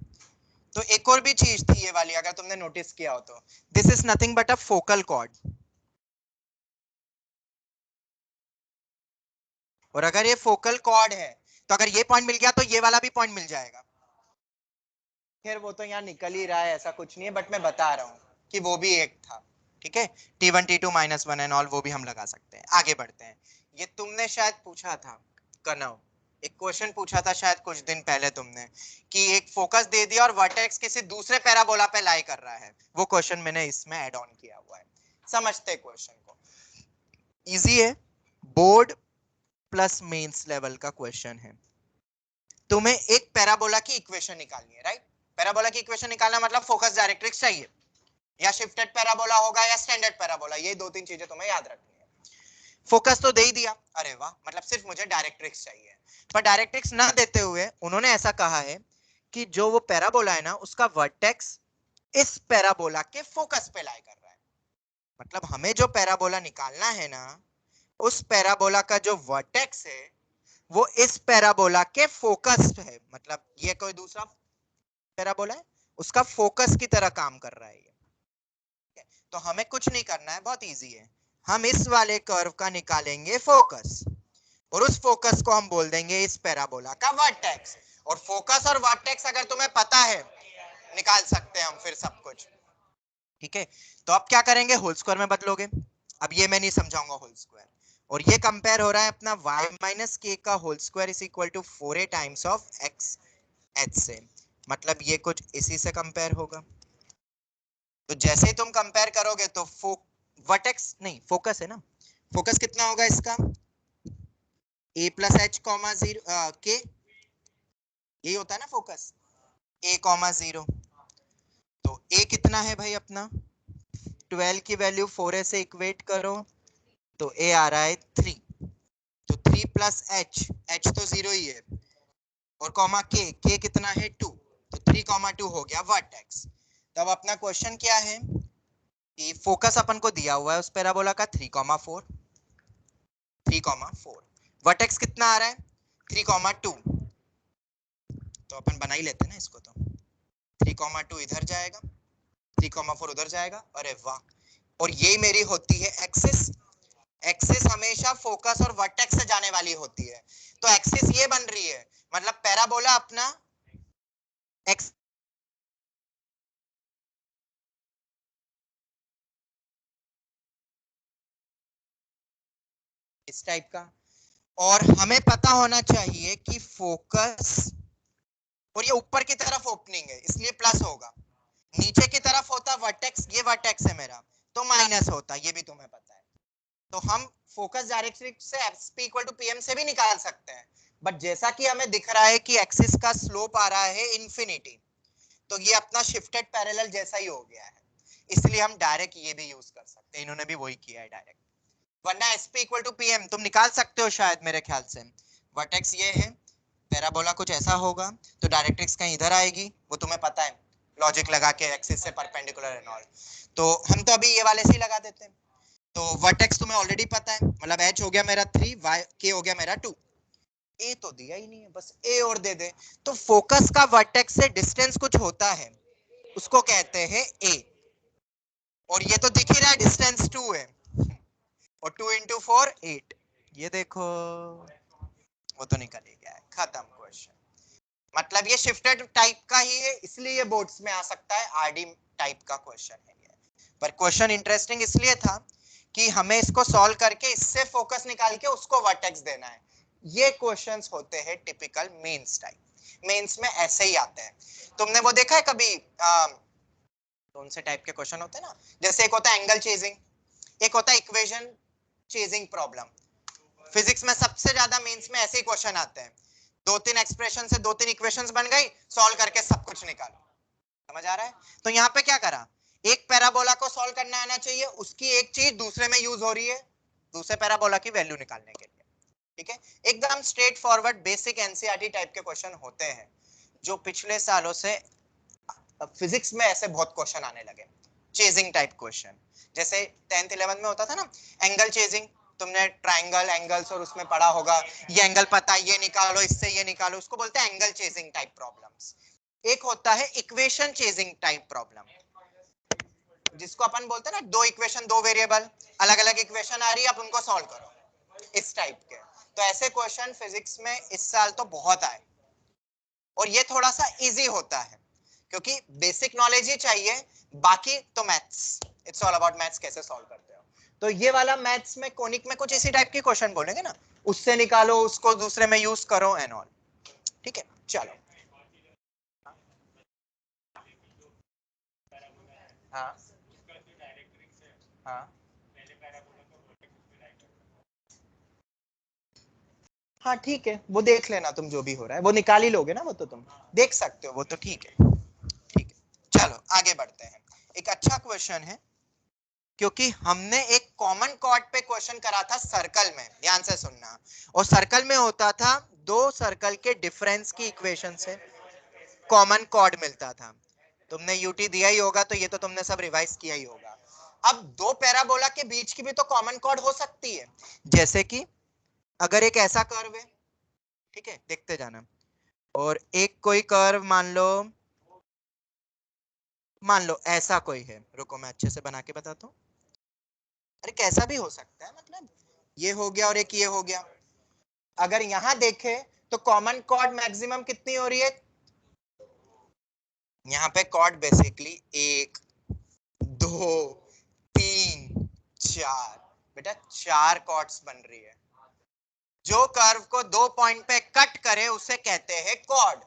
तो एक और भी चीज थी ये वाली, अगर तुमने नोटिस किया हो तो, this is nothing but a focal cord, और अगर ये फोकल कॉर्ड है तो अगर ये पॉइंट मिल गया तो ये वाला भी पॉइंट मिल जाएगा, खैर वो तो यहाँ निकल ही रहा है, ऐसा कुछ नहीं है, बट मैं बता रहा हूँ कि वो भी एक था, ठीक है, T1 T2 -1 एंड ऑल, वो भी हम लगा सकते हैं। आगे बढ़ते हैं, ये तुमने शायद पूछा था कनव, एक क्वेश्चन पूछा था शायद कुछ दिन पहले तुमने, कि एक फोकस दे दिया और वर्टेक्स किसी दूसरे पैराबोला पे लाई कर रहा है, वो क्वेश्चन मैंने इसमें ऐड ऑन किया हुआ है, समझते क्वेश्चन को, इजी है, बोर्ड प्लस मेंस लेवल का क्वेश्चन है। तुम्हें एक पैराबोला की इक्वेशन निकालनी है, राइट, पैराबोला की इक्वेशन निकालना मतलब फोकस डायरेक्ट्रिक्स चाहिए, या शिफ्टेड पैराबोला होगा या स्टैंडर्ड पैराबोला, ये दो तीन चीजें तुम्हें याद रखनी है। फोकस तो दे ही दिया, अरे वाह, मतलब सिर्फ मुझे डायरेक्ट्रिक्स चाहिए, पर डायरेक्ट्रिक्स ना देते हुए उन्होंने ऐसा कहा है कि जो वो पैराबोला है ना उसका वर्टेक्स इस पैराबोला के फोकस पे लाई कर रहा है, मतलब हमें जो पैराबोला निकालना है ना, उस पैराबोला का जो वर्टेक्स है वो इस पैराबोला के फोकस पे है, मतलब ये कोई दूसरा पैराबोला है उसका फोकस की तरह काम कर रहा है ये, तो हमें कुछ नहीं करना है, बहुत इजी है। हम इस वाले कर्व का निकालेंगे फोकस, और उस फोकस को हम बोल देंगे इस पैराबोला का वर्टेक्स। और फोकस और वर्टेक्स अगर तुम्हें पता है, निकाल सकते हैं हम फिर सब कुछ। ठीक है, तो अब क्या करेंगे, होल स्क्वायर में बदलोगे। अब ये मैं नहीं समझाऊंगा होल स्क्वायर। और ये कंपेयर हो रहा है अपना y माइनस के का whole square is equal to 4a times of x h से, मतलब ये कुछ इसी से कंपेयर होगा। तो जैसे ही तुम कंपेयर करोगे तो वर्टेक्स नहीं, फोकस है ना, फोकस कितना होगा इसका, a plus H comma zero के, यही होता है ना फोकस, a कॉमा जीरो। तो a कितना है भाई अपना, 12 की वैल्यू 4a से इक्वेट करो तो a आ रहा है 3। तो 3 प्लस एच, एच तो जीरो ही है, और कॉमा के कितना है 2, तो 3 कॉमा 2 हो गया वर्टेक्स। तो अब अपना क्वेश्चन क्या है कि फोकस अपन को दिया हुआ है उस पैराबोला का 3,4, 3,4, वर्टेक्स कितना आ रहा है 3,2। तो अपन बना ही लेते हैं ना इसको, तो 3,2 इधर जाएगा, 3,4 उधर जाएगा, अरे वाह। और यही मेरी होती है एक्सिस। एक्सिस हमेशा फोकस और वर्टेक्स से जाने वाली होती है, तो एक्सिस ये बन रही है, मतलब पैराबोला अपना एक्स इस टाइप का। और हमें पता होना चाहिए कि फोकस, और ये ऊपर की तरफ ओपनिंग है इसलिए प्लस होगा, नीचे की तरफ होता वर्टेक्स, ये वर्टेक्स है मेरा, तो माइनस होता, ये भी तुम्हें पता है। तो हम फोकस डायरेक्ट्रिक्स से एफपी इक्वल टू पीएम से भी निकाल सकते हैं, बट जैसा कि हमें दिख रहा है कि एक्सिस का स्लोप आ रहा है इन्फिनिटी, तो ये अपना शिफ्टेड पैरेलल जैसा ही हो गया है, इसलिए हम डायरेक्ट ये भी यूज कर सकते हैं, इन्होंने भी वही किया है डायरेक्ट। वरना एसपी इक्वल टू पीएम तुम निकाल सकते हो शायद, मेरे ख्याल से वर्टेक्स ये है, पैराबोला कुछ ऐसा होगा, तो डायरेक्ट्रिक्स कहीं इधर आएगी, वो तुम्हें पता है, लॉजिक लगा के एक्सिस से परपेंडिकुलर एंड ऑल। तो हम तो अभी ये वाले से ही लगा देते हैं। तो वर्टेक्स तुम्हें ऑलरेडी पता है, मतलब एच हो गया मेरा 3, वाई के हो गया मेरा 2, ए तो दिया ही नहीं है, बस ए और दे दे। तो फोकस का वर्टेक्स से डिस्टेंस कुछ होता है, उसको कहते हैं ए, और ये तो दिख ही रहा है डिस्टेंस 2 है, और 2 इंटू 4 8, ये देखो वो तो निकल ही गया है, खत्म क्वेश्चन। मतलब ये शिफ्टेड टाइप का ही है, इसलिए ये बोर्ड्स में आ सकता है, आरडी टाइप का क्वेश्चन है ये। पर क्वेश्चन इंटरेस्टिंग इसलिए था कि हमें इसको सॉल्व करके इससे फोकस निकाल के उसको वर्टेक्स देना है। ये क्वेश्चंस होते हैं टिपिकल मेंस टाइप, मेंस में ऐसे ही आते हैं। तुमने वो देखा है कभी, कौन से टाइप के क्वेश्चन होते हैं ना, जैसे एक होता है एंगल चेजिंग, एक होता है इक्वेशन चेजिंग प्रॉब्लम। फिजिक्स में सबसे ज्यादा मेंस में ऐसे ही क्वेश्चन आते हैं, दो तीन एक्सप्रेशन से दो तीन इक्वेशंस बन गई, सॉल्व करके सब कुछ निकालो। समझ आ रहा है? तो यहाँ पे क्या करा, एक पैराबोला को सॉल्व करना आना चाहिए, उसकी एक चीज दूसरे में यूज हो रही है दूसरे पैराबोला की वैल्यू निकालने के लिए। ठीक है, एकदम straight forward basic NCERT type के क्वेश्चन होते हैं, जो पिछले सालों से फिजिक्स में ऐसे बहुत क्वेश्चन आने लगे, चेजिंग टाइप क्वेश्चन। जैसे 10th 11th में होता था ना एंगल चेजिंग, तुमने ट्राइंगल एंगल्स और उसमें पढ़ा होगा, ये एंगल पता है, ये निकालो, इससे ये निकालो, उसको बोलते हैं एंगल चेजिंग टाइप प्रॉब्लम्स। एक होता है इक्वेशन चेजिंग टाइप प्रॉब्लम, जिसको अपन बोलते हैं ना, दो इक्वेशन दो वेरिएबल, अलग अलग इक्वेशन आ रही है, आप उनको सॉल्व करो, इस टाइप के। तो ऐसे क्वेश्चन फिजिक्स में इस साल तो बहुत आए, और ये थोड़ा सा इजी होता है क्योंकि बेसिक नॉलेज ही चाहिए, बाकी तो maths, it's all about maths, कैसे सॉल्व करते हो। तो ये वाला मैथ्स में कोनिक में कुछ इसी टाइप के क्वेश्चन बोलेंगे ना, उससे निकालो, उसको दूसरे में यूज करो एंड ऑल। ठीक है, चलो। हाँ हाँ हाँ, ठीक है, वो देख लेना तुम, जो भी हो रहा है वो निकाल ही लोगे ना, वो तो तुम देख सकते हो, वो तो ठीक है। ठीक है, चलो आगे बढ़ते हैं। एक अच्छा क्वेश्चन है, क्योंकि हमने एक कॉमन कॉर्ड पे क्वेश्चन करा था सर्कल में, ध्यान से सुनना। और सर्कल में होता था दो सर्कल के डिफरेंस की इक्वेशन से कॉमन कॉर्ड मिलता था। तुमने यूटी दिया ही होगा, तो ये तो तुमने सब रिवाइज किया ही होगा। अब दो पैराबोला के बीच की भी तो कॉमन कॉर्ड हो सकती है, जैसे कि अगर एक ऐसा कर्व है, ठीक है, देखते जाना, और एक कोई कर्व मान लो मान लो ऐसा कोई है, रुको मैं अच्छे से बना के बताता हूँ। अरे कैसा भी हो सकता है, मतलब ये हो गया और एक ये हो गया। अगर यहां देखे तो कॉमन कॉर्ड मैक्सिमम कितनी हो रही है, यहाँ पे कॉर्ड बेसिकली 1 2 3 4, बेटा 4 कॉर्ड्स बन रही है। जो कर्व को 2 पॉइंट पे कट करे उसे कहते हैं कॉर्ड।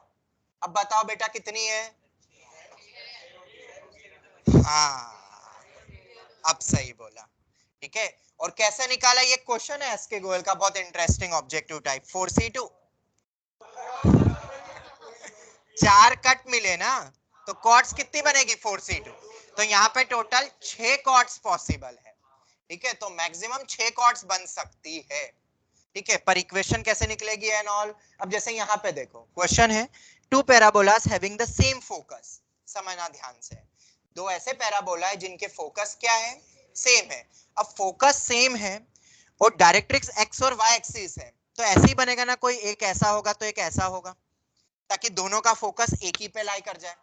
अब बताओ बेटा कितनी है? हाँ, अब सही बोला। ठीक है, और कैसे निकाला, ये क्वेश्चन है एसके गोयल का, बहुत interesting objective type. 4C2 4 cut मिले ना, तो कॉर्ड्स कितनी बनेगी 4C2। तो यहाँ पे टोटल 6 कॉर्ड्स पॉसिबल है। ठीक है, तो मैक्सिमम 6 कॉर्ड्स बन सकती है। ठीक है, पर इक्वेशन कैसे निकलेगी एंड ऑल। अब जैसे यहाँ पे देखो क्वेश्चन है, two parabolas having the same focus. समझना ध्यान से, दो ऐसे पैराबोला है जिनके फोकस क्या है, सेम है। अब फोकस सेम है और डायरेक्ट्रिक्स एक्स और वाई एक्सिस है, तो ऐसे ही बनेगा ना, कोई एक ऐसा होगा तो एक ऐसा होगा, ताकि दोनों का फोकस एक ही पे लाई कर जाए,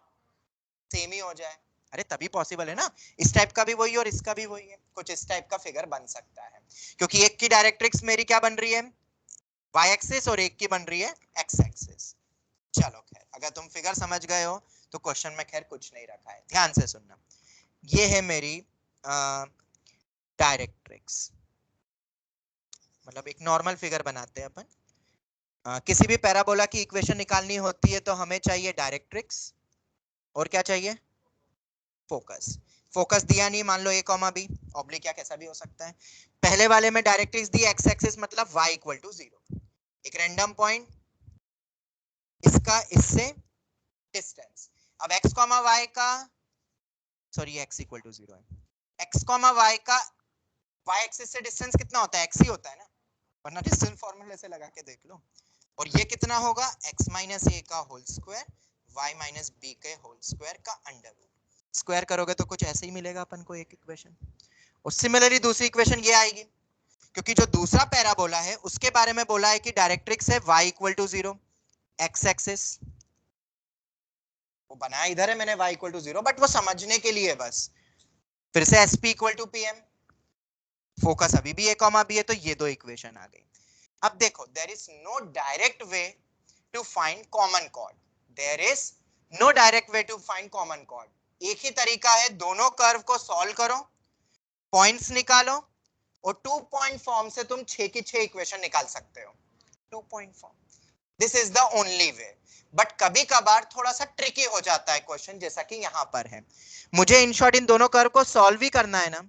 सेम ही हो जाए। अरे तभी पॉसिबल है ना, इस टाइप का भी वही और इसका भी वही है, कुछ इस टाइप का फिगर बन सकता है। क्योंकि एक की डायरेक्ट्रिक्स मेरी क्या बन रही है, वाई एक्सिस, और एक की बन रही है एक्स एक्सिस। चलो खैर, अगर तुम फिगर समझ गए हो तो क्वेश्चन में खैर कुछ नहीं रखा है, ध्यान से सुनना। ये है मेरी डायरेक्ट्रिक्स, मतलब एक नॉर्मल फिगर बनाते हैं अपन। किसी भी पैराबोला की इक्वेशन निकालनी होती है तो हमें चाहिए डायरेक्ट्रिक्स, और क्या चाहिए, फोकस। फोकस दिया नहीं, मान लो a कॉमा बी, ऑब्लिक या कैसा भी हो सकता है। पहले वाले में डायरेक्ट्रिक्स दी एक्स एक्सिस मतलब y इक्वल टू 0, एक रैंडम पॉइंट, इसका इससे डिस्टेंस। अब x कॉमा y का, सॉरी x इक्वल टू 0 है, x कॉमा y का y एक्सिस से डिस्टेंस कितना होता है, x ही होता है ना, वरना डिस्टेंस फॉर्मूले से लगा के देख लो। और ये कितना होगा, x माइनस ए का whole square y minus b के होल स्क्वायर का अंडर रूट। स्क्वायर करोगे तो कुछ ऐसे ही मिलेगा अपन को एक इक्वेशन। और सिमिलरली दूसरी इक्वेशन ये आएगी, क्योंकि जो दूसरा पैराबोला है उसके बारे में बोला है कि डायरेक्ट्रिक्स है y equal to 0, x axis, वो बनाया इधर है मैंने y इक्वल टू 0, बट वो समझने के लिए बस। फिर से sp equal to pm, focus अभी भी a कॉमा b है, तो ये दो इक्वेशन आ गई। अब देखो, there is no direct way to find common chord, there is no direct way to find common chord. एक ही तरीका है, दोनों कर्व को सॉल्व करो, पॉइंट्स निकालो, और 2 पॉइंट फॉर्म से तुम 6 की 6 इक्वेशन निकाल सकते हो। 2 point form, this is the only way. But कभी कभार थोड़ा सा ट्रिकी हो जाता है क्वेश्चन, जैसा कि यहां पर है। मुझे इन शॉर्ट इन दोनों कर्व को सॉल्व ही करना है ना,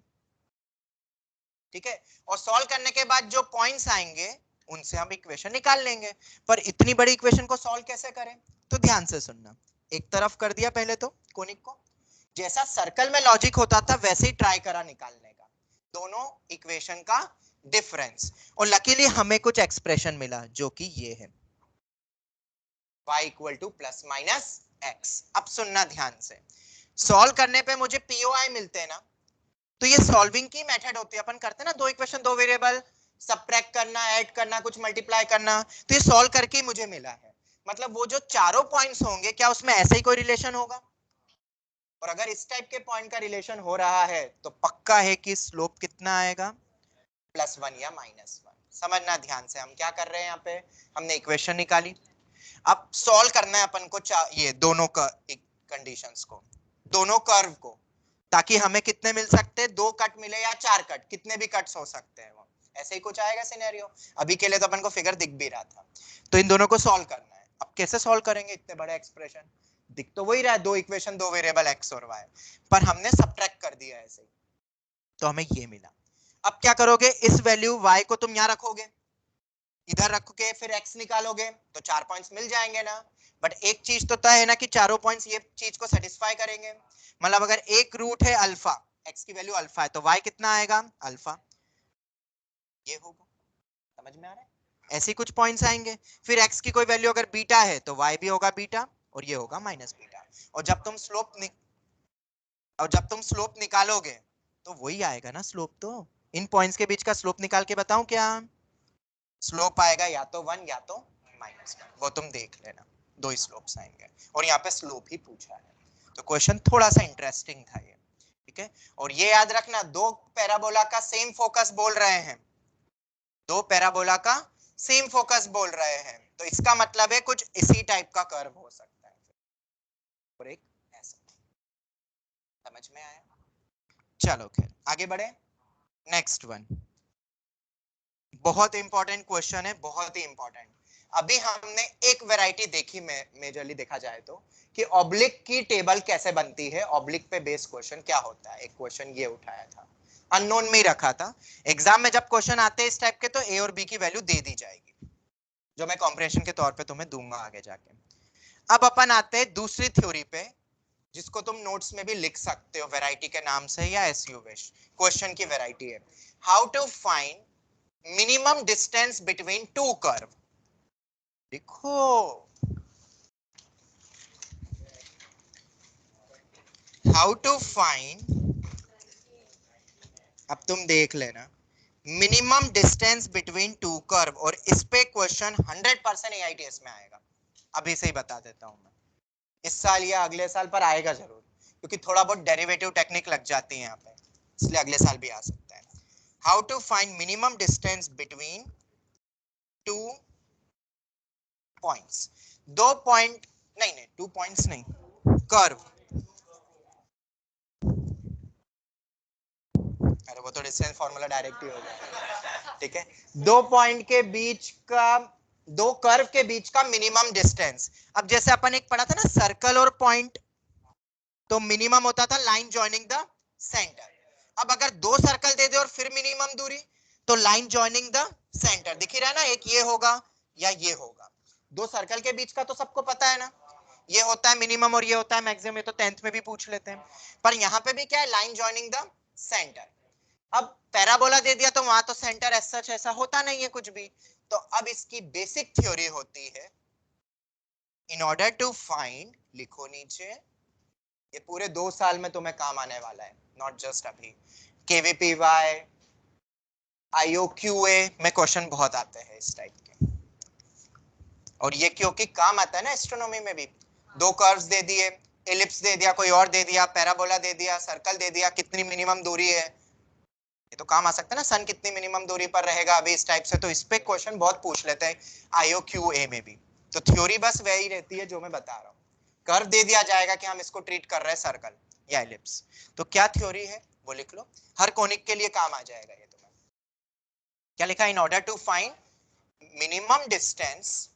ठीक है, और सॉल्व करने के बाद जो पॉइंट्स आएंगे उनसे हम इक्वेशन निकाल लेंगे। पर इतनी बड़ी इक्वेशन को सॉल्व कैसे करें, तो ध्यान से सुनना। एक तरफ कर दिया पहले तो कोनिक को, जैसा सर्कल में लॉजिक होता था वैसे ही ट्राई करा निकालने का दोनों इक्वेशन का डिफरेंस, और लकीली हमें कुछ एक्सप्रेशन मिला जो कि ये है, y equal two plus minus x. अब सुनना ध्यान से, सॉल्व करने पे मुझे पीओआई मिलते हैं ना, तो ये सॉल्विंग की मेथड होती है, अपन करते हैं ना, दो इक्वेशन दो वेरिएबल, सबट्रैक्ट करना, ऐड करना, कुछ मल्टीप्लाई करना, तो ये सॉल्व करके ही मुझे मिला है। मतलब वो जो चारों पॉइंट्स होंगे, क्या उसमें ऐसे ही कोई रिलेशन होगा, और अगर इस टाइप के पॉइंट का रिलेशन हो रहा है तो पक्का है कि स्लोप कितना आएगा, +1 या -1। समझना ध्यान से, हम क्या कर रहे हैं यहाँ पे, हमने इक्वेशन निकाली, अब सॉल्व करना है अपन को ये दोनों का कंडीशंस को, दोनों कर्व को, ताकि हमें कितने मिल सकते हैं, 2 कट मिले या 4 कट, कितने भी कट्स हो सकते हैं वो, ऐसे ही कुछ आएगा सिनेरियो। अभी के लिए तो अपन को फिगर दिख भी रहा था, तो इन दोनों को सॉल्व करना है। अब कैसे सॉल्व करेंगे, इतने बड़े एक्सप्रेशन दिख तो वही रहा है, दो इक्वेशन दो वेरिएबल एक्स और वाई, पर हमने सबट्रैक्ट कर दिया ऐसे ही, तो हमें ये मिला। अब क्या करोगे, इस वैल्यू y को तुम यहां रखोगे, इधर रख के फिर x निकालोगे तो 4 पॉइंट्स मिल जाएंगे ना। बट एक चीज तो तय है ना कि चारों पॉइंट्स ये चीज को सेटिस्फाई करेंगे। मतलब अगर एक रूट है अल्फा, x की वैल्यू अल्फा है, तो y कितना आएगा, अल्फा, ये होगा। समझ में आ रहा है, ऐसे कुछ पॉइंट्स आएंगे। फिर x की कोई वैल्यू अगर बीटा है तो y भी होगा बीटा, और ये होगा माइनस बीटा। और जब तुम स्लोप निकालोगे तो वही आएगा ना स्लोप, तो इन पॉइंट्स के बीच का स्लोप निकाल के बताऊं क्या, स्लोप आएगा या तो 1 या तो -1, वो तुम देख लेना, दो ही स्लोप्स आएंगे, और यहाँ पे स्लोप ही पूछा है। तो क्वेश्चन थोड़ा सा इंटरेस्टिंग था ये, ठीक है। और ये याद रखना, दो पैराबोला का सेम फोकस बोल रहे हैं, दो पैराबोला का सेम फोकस बोल रहे हैं, तो इसका मतलब है कुछ इसी टाइप का कर्व हो सकता है, और एक ऐसा। समझ में आया? चलो खैर आगे बढ़े। नेक्स्ट वन बहुत इंपॉर्टेंट क्वेश्चन है, बहुत ही इंपॉर्टेंट। अभी हमने एक वैरायटी देखी, मेजरली देखा जाए तो, कि ऑब्लिक की टेबल कैसे बनती है, ऑब्लिक पे बेस्ड क्वेश्चन क्या होता है। एक क्वेश्चन ये उठाया था, अननोन में ही रखा था। एग्जाम में जब क्वेश्चन आते हैं इस टाइप के, तो ए और बी की वैल्यू दे दी जाएगी, जो मैं कॉम्प्रिहेंशन के तौर पे तुम्हें दूंगा आगे जाके। अब अपन आते हैं दूसरी थ्योरी पे, जिसको तुम नोट्स में भी लिख सकते हो वैरायटी के नाम से, या एस यू विश। क्वेश्चन की वैरायटी है, how to find minimum distance between two curve. देखो, हाउ टू फाइंड, अब तुम देख लेना, minimum distance between two curve. और इस पे क्वेश्चन 100% एआईटीएस में आएगा, अभी से ही बता देता हूं मैं। इस साल या अगले साल पर आएगा जरूर, क्योंकि थोड़ा बहुत डेरिवेटिव टेक्निक लग जाती है यहाँ पे, इसलिए अगले साल भी आ सकता है। How to find minimum distance between two points, दो पॉइंट, नहीं नहीं टू पॉइंट्स नहीं, कर्व। अरे वो तो डिस्टेंस फार्मूला डायरेक्ट ही हो गया, ठीक है। दो पॉइंट के बीच का, दो कर्व के बीच का मिनिमम डिस्टेंस। अब जैसे अपन एक पढ़ा था ना सर्कल और पॉइंट, तो मिनिमम होता था लाइन जॉइनिंग द सेंटर। अब अगर दो सर्कल दे दे और फिर मिनिमम दूरी, तो लाइन जॉइनिंग द सेंटर। दिख ही रहा है ना, एक ये होगा या ये होगा। दो सर्कल के बीच का तो सबको पता है ना, ये होता है मिनिमम और ये होता है मैक्सिमम, ये तो 10th में भी पूछ लेते हैं। पर यहाँ पे भी क्या है, लाइन जॉइनिंग द सेंटर। अब पैराबोला दे दिया तो वहां तो सेंटर एज सच ऐसा होता नहीं है कुछ भी। तो अब इसकी बेसिक थ्योरी होती है, इन ऑर्डर टू फाइंड, लिखो नीचे, ये पूरे 2 साल में तुम्हें काम आने वाला है, नॉट जस्ट अभी। केवीपीवाई, आईओक्यूए में क्वेश्चन बहुत आते हैं इस टाइप के, और ये क्योंकि काम आता है ना एस्ट्रोनॉमी में भी। दो कर्व्स दे दिए, एलिप्स दे दिया, कोई और दे दिया, पैराबोला दे दिया, सर्कल दे दिया, कितनी मिनिमम दूरी है, ये तो काम आ सकता है ना, सन कितनी मिनिमम दूरी पर रहेगा अभी इस टाइप से। तो इस पे क्वेश्चन बहुत पूछ लेते हैं आईओक्यूए में भी। तो थ्योरी बस वही रहती है जो मैं बता रहा हूँ। कर्व दे दिया जाएगा कि हम इसको ट्रीट कर रहे हैं सर्कल या एलिप्स, तो क्या थ्योरी है वो लिख लो, हर कोनिक के लिए काम आ जाएगा ये तुम्हें। क्या लिखा, in order to find minimum distance,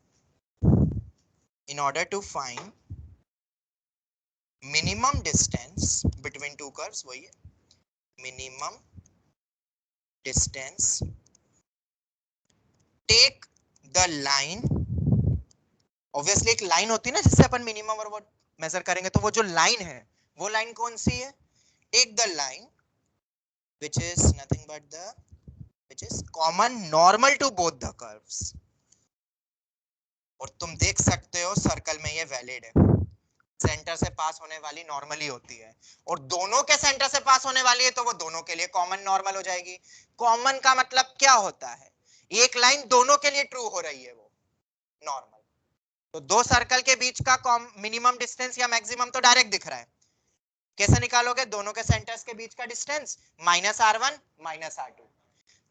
in order to find minimum distance between two curves, वही है minimum distance, take the line. Obviously एक लाइन होती है ना जिससे अपन मिनिमम और वो मेजर करेंगे, तो वो जो लाइन है वो लाइन कौन सी है, take the line which is nothing but the which is common normal to both the curves। और तुम देख सकते हो सर्कल में ये वैलिड है, सेंटर से पास होने वाली नॉर्मली होती है, और दोनों के सेंटर से पास होने वाली है तो वो दोनों के लिए कॉमन नॉर्मल हो जाएगी। कॉमन का मतलब क्या होता है, एक लाइन दोनों के लिए ट्रू हो रही है वो नॉर्मल। तो दो सर्कल के बीच का मिनिमम डिस्टेंस या मैक्सिमम तो डायरेक्ट दिख रहा है, कैसे निकालोगे, दोनों के सेंटर्स के बीच का distance minus R1 minus R2,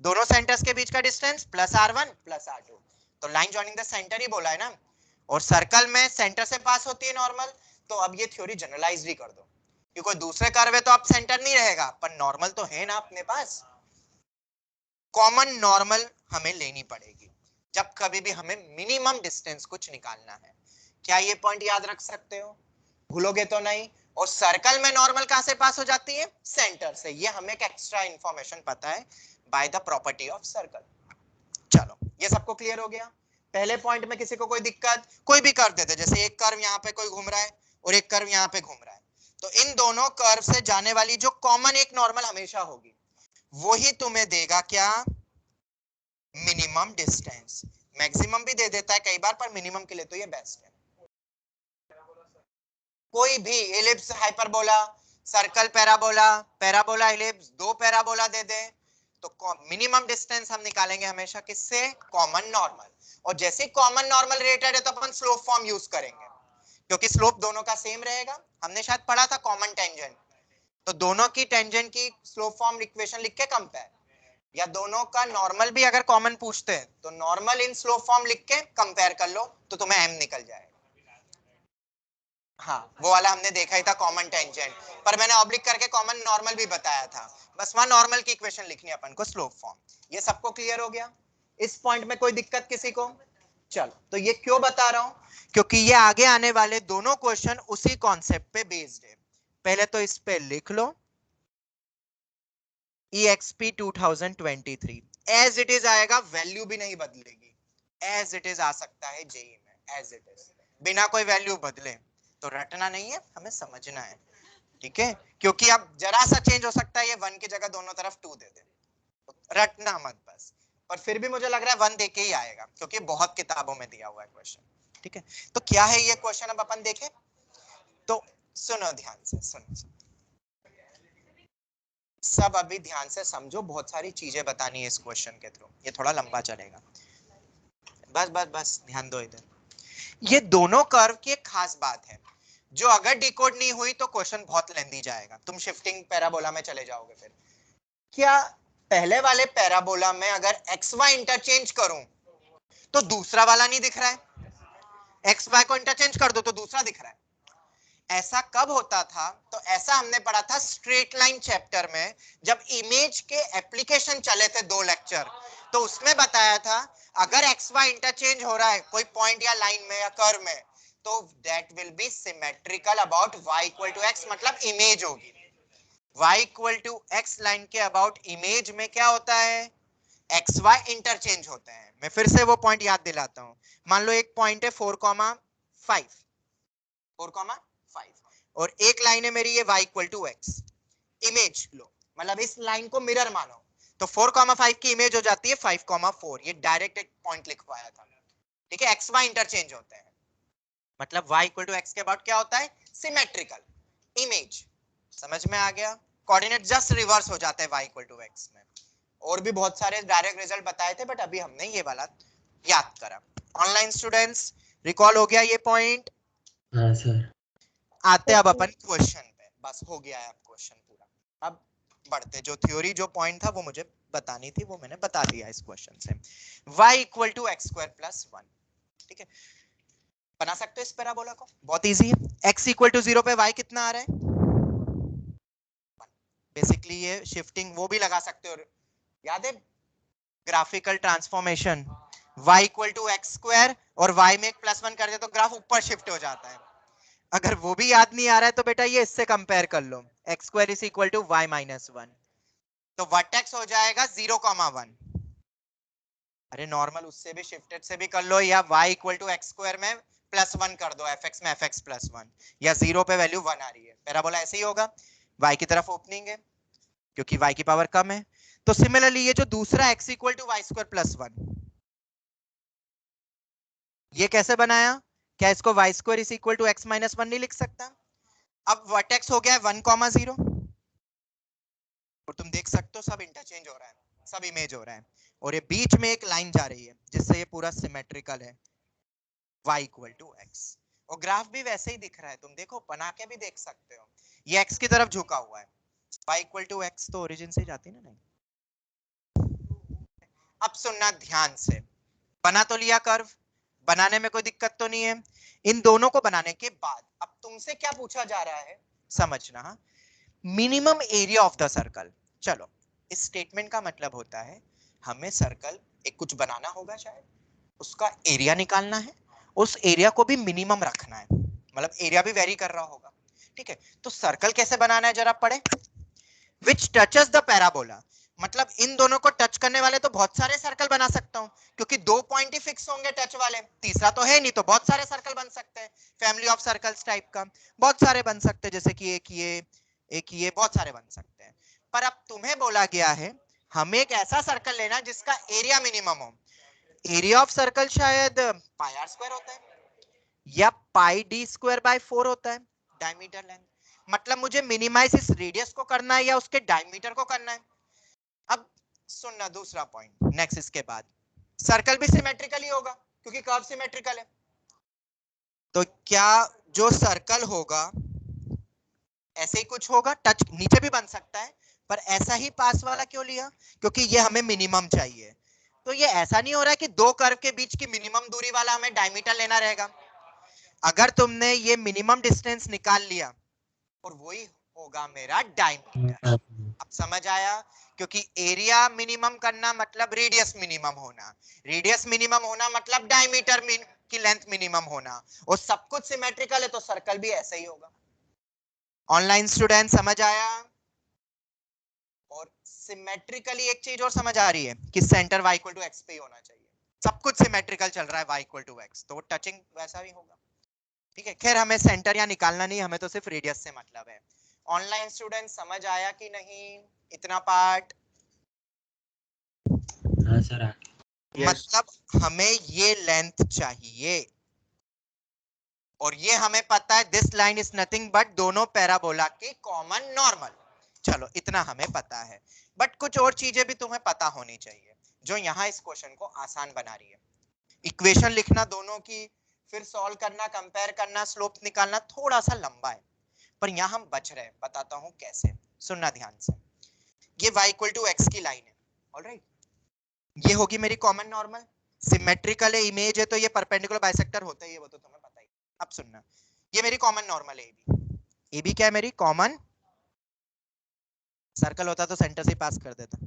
दोनों सेंटर्स के बीच का distance plus R1 plus R2। तो लाइन जॉइनिंग द सेंटर ही बोला है ना, और सर्कल में सेंटर से पास होती है नॉर्मल। तो अब ये थ्योरी जनरलाइज भी कर दो, कि कोई दूसरे कर्व है तो अब सेंटर नहीं रहेगा, पर नॉर्मल तो है ना अपने पास, कॉमन नॉर्मल हमें लेनी पड़ेगी जब कभी भी हमें मिनिमम डिस्टेंस कुछ निकालना है। क्या ये पॉइंट याद रख सकते हो, भूलोगे तो नहीं। और सर्कल में नॉर्मल कहां से पास हो जाती है, सेंटर से। ये हमें एक एक्स्ट्रा इंफॉर्मेशन पता है by the property of circle. चलो ये सबको क्लियर हो गया। पहले पॉइंट में किसी को कोई दिक्कत, कोई भी कर्व देते, जैसे एक कर्व यहाँ पे कोई घूम रहा है और एक कर्व यहाँ पे घूम रहा है, तो इन दोनों कर्व से जाने वाली जो कॉमन एक नॉर्मल हमेशा होगी, वही तुम्हें देगा क्या, मिनिमम डिस्टेंस। मैक्सिमम भी दे देता है कई बार, पर मिनिमम के लिए तो ये बेस्ट है। कोई भी ellipse, hyperbola, circle, parabola, parabola ellipse, दो पैराबोला दे दे, तो मिनिमम डिस्टेंस हम निकालेंगे हमेशा किससे, कॉमन नॉर्मल। और जैसे कॉमन नॉर्मल रिलेटेड है तो अपन स्लोप फॉर्म यूज करेंगे, क्योंकि स्लोप दोनों का सेम रहेगा। हमने शायद पढ़ा था कॉमन टेंजेंट, तो दोनों की टेंजेंट की स्लोप फॉर्म इक्वेशन लिख के कंपेयर, या दोनों का नॉर्मल भी अगर कॉमन पूछते हैं तो नॉर्मल इन स्लोप फॉर्म लिख के कंपेयर कर लो तो तुम्हें m निकल जाएगा। हाँ, वो वाला हमने देखा ही था कॉमन टेंजेंट, पर मैंने ऑब्लिक करके कॉमन नॉर्मल भी बताया था। बस वहां नॉर्मल की इक्वेशन लिखनी है अपन को, स्लोप फॉर्म। ये सबको क्लियर हो गया? इस पॉइंट में कोई दिक्कत किसी को? चलो, तो ये क्यों बता रहा हूं, क्योंकि ये आगे आने वाले दोनों क्वेश्चन उसी कॉन्सेप्ट पे बेस्ड है। पहले तो इस पे लिख लो EXP 2023 एज इट इज आएगा, वैल्यू भी नहीं बदलेगी, एज इट इज आ सकता है जेई में, एज इट इज, बिना कोई वैल्यू बदले। तो रटना नहीं है, हमें समझना है, ठीक है? क्योंकि अब जरा सा चेंज हो सकता है, ये 1 की जगह दोनों तरफ 2 दे दे, तो रटना मत बस। पर फिर भी मुझे लग रहा है 1 देके ही आएगा, क्योंकि बहुत किताबों में दिया हुआ है क्वेश्चन, ठीक है? तो क्या है ये क्वेश्चन, अब अपन देखें। तो सुनो ध्यान से, सुनो सब, अभी ध्यान से समझो, बहुत सारी चीजें बतानी है इस क्वेश्चन के थ्रू, ये थोड़ा लंबा चलेगा। बस बस बस ध्यान दो इधर। ये दोनों कर्व की एक खास बात है, जो अगर डिकोड नहीं हुई तो क्वेश्चन बहुत लेंदी जाएगा, तुम शिफ्टिंग पैराबोला में चले जाओगे। फिर क्या पहले वाले पैराबोला में अगर एक्स वाई इंटरचेंज करूं तो दूसरा वाला नहीं दिख रहा है, एक्स वाई को इंटरचेंज कर दो तो दूसरा दिख रहा है? ऐसा कब होता था? तो ऐसा हमने पढ़ा था स्ट्रेट लाइन चैप्टर में, जब इमेज के एप्लीकेशन चले थे 2 लेक्चर, तो उसमें बताया था अगर एक्स वाई इंटरचेंज हो रहा है कोई पॉइंट या लाइन में या कर्व में, तो that will be symmetrical about y equal to x, मतलब इमेज होगी y equal to x line के अबाउट इमेज में क्या होता है, एक्स वाई इंटरचेंज होते हैं। मैं फिर से वो पॉइंट याद दिलाता हूं। मान लो एक पॉइंट है 4,5, 4,5, और एक लाइन है मेरी ये y equal to x, image लो, मतलब इस लाइन को मिरर मानो, तो 4,5 की इमेज हो जाती है 5,4। ये डायरेक्ट एक पॉइंट लिखवाया था, ठीक है? एक्स वाई इंटरचेंज होते हैं, मतलब y इक्वल टू एक्स के अबाउट क्या होता है, सिमेट्रिकल इमेज। समझ में आ गया? कोऑर्डिनेट जस्ट रिवर्स हो जाते हैं y इक्वल टू एक्स में। और भी बहुत सारे डायरेक्ट रिजल्ट बताए थे, बट अभी हमने ये वाला याद करा। ऑनलाइन स्टूडेंट्स, रिकॉल हो गया ये पॉइंट? हाँ सर। आते अब अपन क्वेश्चन पे, बस हो गया है अब क्वेश्चन पूरा। अब बढ़ते, जो थ्योरी जो पॉइंट था वो मुझे बतानी थी, वो मैंने बता दिया इस क्वेश्चन से। y equal to x square plus 1, ठीक है? बना सकते हो इस पैराबोला को, बहुत इजी है। x इक्वल टू 0 पे y कितना आ रहा है? बेसिकली ये शिफ्टिंग वो भी लगा सकते हो, याद है graphical transformation, y equal to x square और y में एक +1 कर दे तो ग्राफ ऊपर शिफ्ट हो जाता है। अगर वो भी याद नहीं आ रहा है तो बेटा ये इससे कंपेयर कर लो, x square is equal to y minus 1, तो वर्टेक्स हो जाएगा 0,1। अरे नॉर्मल उससे भी शिफ्टेड से भी कर लो, या y equal to x square में +1 कर दो, fx में fx +1, या 0 पे वैल्यू 1 आ रही है, पैराबोला ऐसे ही होगा, y की तरफ ओपनिंग है क्योंकि y की पावर कम है। तो सिमिलरली ये जो दूसरा x equal to y square +1, ये कैसे बनाया? क्या इसको y square is equal to x minus 1 नहीं लिख सकता? अब वर्टेक्स हो गया है 1,0, और तुम देख सकते हो सब इंटरचेंज हो रहा है, सब इमेज हो रहा है, और ये बीच में एक लाइन जा रही है जिससे ये पूरा सिमेट्रिकल है, y इक्वल टू एक्स। और ग्राफ भी वैसे ही दिख रहा है, तुम देखो बना के भी देख सकते हो, ये x की तरफ झुका हुआ है, y इक्वल टू एक्स तो ओरिजिन से जाती है ना? नहीं। अब सुनना ध्यान से, बना तो लिया कर्व, बनाने में कोई दिक्कत तो नहीं है। इन दोनों को बनाने के बाद अब तुमसे क्या पूछा जा रहा है समझना, minimum area of the circle. चलो, इस स्टेटमेंट का मतलब होता है हमें सर्कल एक कुछ बनाना होगा, शायद उसका एरिया निकालना है, उस एरिया को भी मिनिमम रखना है, मतलब एरिया भी वेरी कर रहा होगा, ठीक है? तो सर्कल कैसे बनाना है जरा पढ़े। विच टचेस द पैराबोला, मतलब इन दोनों को टच करने वाले तो बहुत सारे सर्कल बना सकता हूं, क्योंकि 2 पॉइंट ही फिक्स होंगे टच वाले, तीसरा तो है नहीं, तो बहुत सारे सर्कल बन सकते हैं, फैमिली ऑफ सर्कल्स टाइप का बहुत सारे बन सकते हैं, जैसे कि एक ये बहुत सारे बन सकते हैं। पर अब तुम्हें बोला गया है हमें एक ऐसा सर्कल लेना जिसका एरिया मिनिमम हो। एरिया ऑफ सर्कल शायद पाई आर स्क्वायर होता है, या पाई डी स्क्वायर बाय 4 होता है, डायमीटर लेंथ। मतलब मुझे मिनिमाइज इस रेडियस को करना है या उसके डायमीटर को करना है। अब सुनना दूसरा पॉइंट नेक्स्ट, इसके बाद सर्कल भी सिमेट्रिकल ही होगा क्योंकि कर्व सिमेट्रिकल है, तो क्या जो सर्कल होगा ऐसे ही कुछ होगा, टच नीचे भी बन सकता है, पर ऐसा ही पास वाला क्यों लिया, क्योंकि ये हमें मिनिमम चाहिए। तो ये ऐसा नहीं हो रहा है कि दो कर्व के बीच की मिनिमम दूरी वाला हमें डायमीटर लेना रहेगा। अगर तुमने ये मिनिमम डिस्टेंस निकाल लिया और वही होगा मेरा डायमीटर। अब समझ आया, क्योंकि एरिया मिनिमम करना मतलब रेडियस मिनिमम होना, रेडियस मिनिमम होना मतलब डायमीटर की लेंथ मिनिमम होना, और सब कुछ सिमेट्रिकल है तो सर्कल भी ऐसा ही होगा। ऑनलाइन स्टूडेंट समझ आया? और सिमेट्रिकली एक चीज और समझ आ रही है कि centre y equal to x पे ही होना चाहिए। सब कुछ सिमेट्रिकल चल रहा है y इक्वल टू एक्स, तो टचिंग वैसा भी होगा। ठीक है, खैर हमें सेंटर या निकालना नहीं, हमें तो सिर्फ रेडियस से मतलब है। ऑनलाइन स्टूडेंट समझ आया कि नहीं इतना पार्ट? हाँ सर। मतलब हमें ये लेंथ चाहिए, और ये हमें पता है this line is nothing but दोनों पैराबोला के कॉमन नॉर्मल। चलो इतना हमें पता है, बट कुछ और चीजें भी तुम्हें पता होनी चाहिए जो यहाँ इस क्वेश्चन को आसान बना रही है। इक्वेशन लिखना दोनों की, फिर सॉल्व करना, कंपेयर करना, स्लोप निकालना थोड़ा सा लंबा है, पर यहाँ हम बच रहे हैं। बताता हूँ कैसे, सुनना ध्यान से। ये y इक्वल टू एक्स की लाइन है, ऑलराइट। ये होगी मेरी कॉमन नॉर्मल, सिमेट्रिकल है, इमेज है, तो ये परपेंडिकुलर बाइसेक्टर होता है, ये वो तो तुम्हें पता ही। अब सुनना, ये मेरी कॉमन नॉर्मल है AB। AB क्या है मेरी कॉमन, सर्कल होता तो सेंटर से पास कर देता,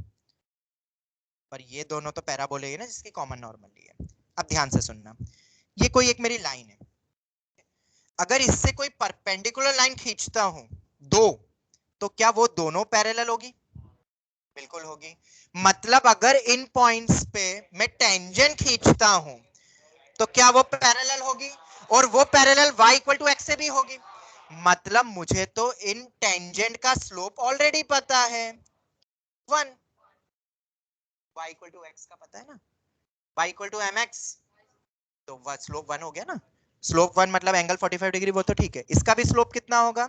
पर ये दोनों तो पैराबोले है ना जिसकी कॉमन नॉर्मल ली है। अब ध्यान से सुनना, ये कोई एक मेरी लाइन है, अगर इससे कोई परपेंडिकुलर लाइन खींचता हूं दो, तो क्या वो दोनों पैरेलल होगी? बिल्कुल होगी। मतलब अगर इन पॉइंट्स पे मैं टेंजेंट खींचता हूं तो क्या वो पैरेलल होगी, और वो parallel y equal to x से भी होगी। मतलब मुझे तो इन टेंजेंट का स्लोप ऑलरेडी पता है 1, y इक्वल टू एक्स का पता है ना, y इक्वल टू mx, तो स्लोप 1 हो गया ना। स्लोप 1 मतलब एंगल 45 डिग्री, वो तो ठीक है। इसका भी स्लोप कितना होगा?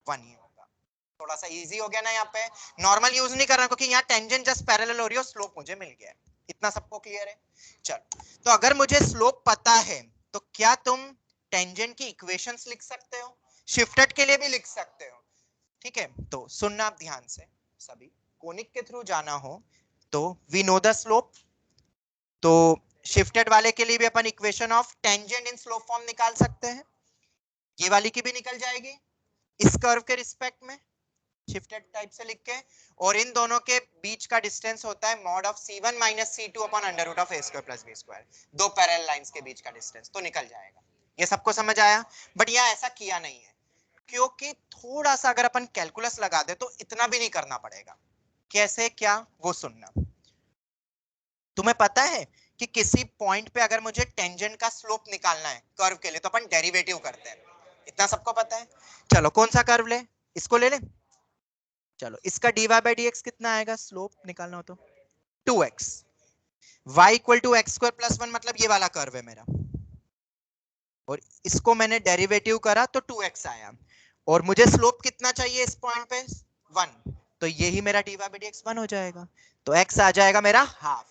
1 ही होगा। थोड़ा सा इजी हो गया ना, यहाँ पे नॉर्मल यूज नहीं कर रहा क्योंकि यहाँ टेंजेंट जस्ट पैरेलल हो रही है, स्लोप मुझे मिल गया है। इतना सबको क्लियर है? चल, तो अगर मुझे स्लोप पता है तो क्या तुम टेंजेंट की इक्वेशंस लिख सकते हो, शिफ्टेड के लिए भी लिख सकते हो। ठीक है, तो सुनना आप ध्यान से सभी। कोनिक के थ्रू जाना हो तो वी नो द स्लोप, तो शिफ्टेड वाले के लिए भी अपन equation of tangent in slope form निकाल सकते हैं। ये वाली की भी निकल जाएगी इस कर्व के रिस्पेक्ट में, शिफ्टेड टाइप से लिख के। और इन दोनों के बीच का डिस्टेंस होता है mod of c1 minus c2 upon under root of a square plus b square, दो पैरेलल लाइंस के बीच का डिस्टेंस, तो निकल जाएगा। ये सबको समझ आया? बट यह ऐसा किया नहीं है क्योंकि थोड़ा सा अगर अपन कैलकुलस लगा दे तो इतना भी नहीं करना पड़ेगा। कैसे क्या वो सुनना। तुम्हें पता है कि किसी पॉइंट पे अगर मुझे टेंजेंट का स्लोप निकालना है कर्व के लिए तो अपन डेरिवेटिव करते हैं, इतना सबको पता है। चलो कौन सा कर्व ले, इसको ले ले। चलो इसका dy बाई dx कितना आएगा, स्लोप निकालना हो तो 2x, y equal to x square plus 1 मतलब ये वाला कर्व है मेरा, और इसको मैंने डेरिवेटिव करा तो 2x आया, और मुझे स्लोप कितना चाहिए इस पॉइंट पे 1, तो यही मेरा dy बाई dx 1 हो जाएगा, तो x आ जाएगा मेरा हाफ।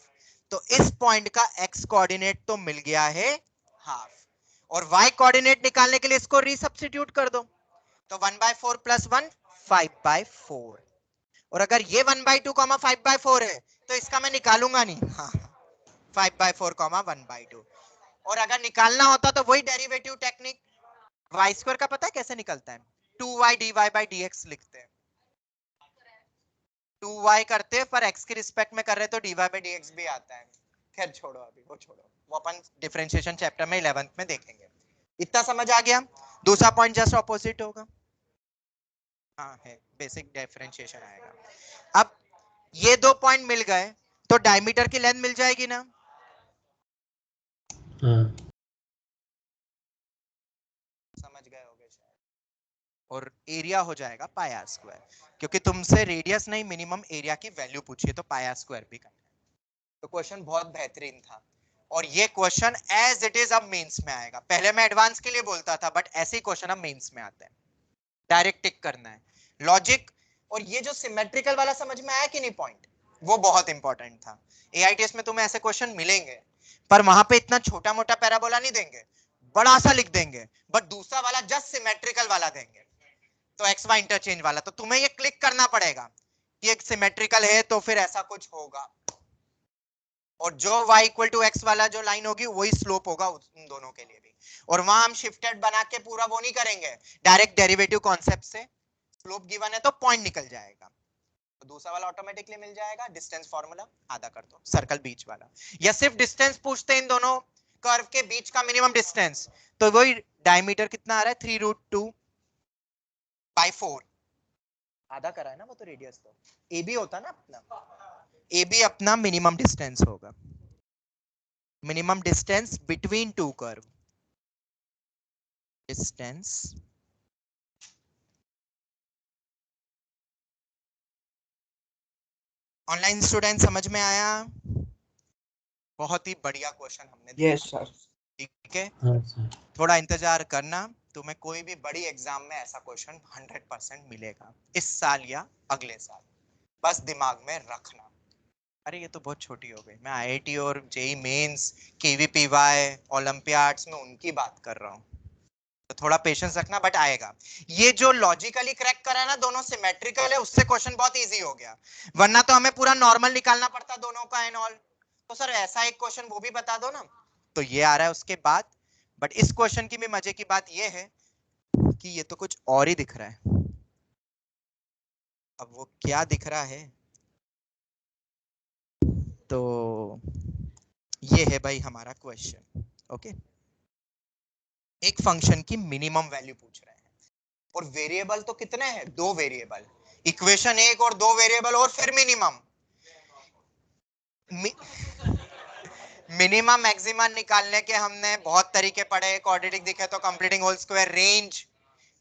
तो इस पॉइंट का x कोऑर्डिनेट तो मिल गया है हाफ, और y कोऑर्डिनेट निकालने के लिए इसको रीसब्स्टिट्यूट कर दो, तो 1/4 प्लस 1 5/4, और अगर ये 1/2 5/4 है तो इसका मैं निकालूंगा नहीं, हाँ 5/4 1/2। और अगर निकालना होता तो वही डेरिवेटिव टेक्निक, y स्क्वायर का पता है कैसे निकलता है, 2y dy बाई dx लिखते हैं, 2y करते हैं पर x के रिस्पेक्ट में कर रहे तो dy बाई dx भी आता है। खैर छोड़ो, अभी वो छोड़ो, वो अपन डिफरेंशिएशन चैप्टर में 11th में देखेंगे। इतना समझ आ गया? दूसरा पॉइंट जस्ट ऑपोजिट होगा, हाँ है, बेसिक डिफरेंशिएशन आएगा। अब ये दो पॉइंट मिल गए तो डायमीटर की लेंथ मिल जाएगी ना? हाँ। समझ गए होगे शायद। और एरिया हो जाएगा पाई आर स्क्वायर, क्योंकि तुमसे रेडियस नहीं मिनिमम एरिया की वैल्यू पूछी है तो पाई आर स्क्वायर भी करना है। तो क्वेश्चन बहुत बेहतरीन था, और ये क्वेश्चन एज इट इज अब मेंस में आएगा। पहले मैं एडवांस के लिए बोलता था, बट ऐसे ही क्वेश्चन अब मेंस में आते हैं, डायरेक्ट टिक करना है, लॉजिक। और ये जो सिमेट्रिकल वाला समझ में आया कि नहीं पॉइंट, वो बहुत इंपॉर्टेंट था। एआईटीएस में तुम्हें ऐसे क्वेश्चन मिलेंगे, पर वहां पे इतना छोटा मोटा पैराबोला नहीं देंगे, बड़ा सा लिख देंगे, बट दूसरा वाला जस्ट सिमेट्रिकल वाला देंगे, तो एक्स वाई इंटरचेंज वाला, तो तुम्हें ये क्लिक करना पड़ेगा कि एक सिमेट्रिकल है तो फिर ऐसा कुछ होगा, और जो y इक्वल टू एक्स वाला जो लाइन होगी वही स्लोप होगा उन दोनों के लिए भी। और वहां हम शिफ्टेड बना के पूरा वो नहीं करेंगे, डायरेक्ट डेरिवेटिव कॉन्सेप्ट से स्लोप गिवन है तो पॉइंट निकल जाएगा, तो दूसरा वाला ऑटोमेटिकली मिल जाएगा। डिस्टेंस फार्मूला आधा कर दो, सर्कल बीच वाला, या सिर्फ डिस्टेंस पूछते हैं इन दोनों कर्व के बीच का मिनिमम डिस्टेंस, तो वही डायमीटर कितना आ रहा है 3√2/4, आधा करा है ना वो, तो रेडियस तो ए बी होता ना अपना, ए बी अपना मिनिमम डिस्टेंस होगा, minimum distance between two curve, distance online student समझ में आया? बहुत ही बढ़िया क्वेश्चन हमने देखा। Yes sir. ठीक है, हाँ सर। थोड़ा इंतजार करना, तुम्हें कोई भी बड़ी एग्जाम में ऐसा क्वेश्चन 100% मिलेगा इस साल या अगले साल, बस दिमाग में रखना। अरे ये तो बहुत छोटी हो गई, मैं आईआईटी और जेई मेंस, केवीपीवाई, ओलंपियाड्स में उनकी बात कर रहा हूँ, तो थोड़ा पेशेंस रखना, बट आएगा। ये जो लॉजिकली क्रैक करा ना, दोनों सिमेट्रिकल है, उससे क्वेश्चन बहुत इजी हो गया, वरना तो हमें पूरा नॉर्मल निकालना पड़ता दोनों का एंड ऑल। तो सर ऐसा एक क्वेश्चन वो भी बता दो ना, तो ये आ रहा है उसके बाद। बट इस क्वेश्चन की भी मजे की बात ये है कि ये तो कुछ और ही दिख रहा है। अब वो क्या दिख रहा है, तो ये है भाई हमारा क्वेश्चन। ओके, एक फंक्शन की मिनिमम वैल्यू पूछ रहे हैं, और वेरिएबल तो कितने हैं, दो वेरिएबल, इक्वेशन एक और दो वेरिएबल, और फिर मिनिमम। मिनिमम मैक्सिमम निकालने के हमने बहुत तरीके पढ़े, क्वाड्रेटिक दिखे तो completing whole square, range,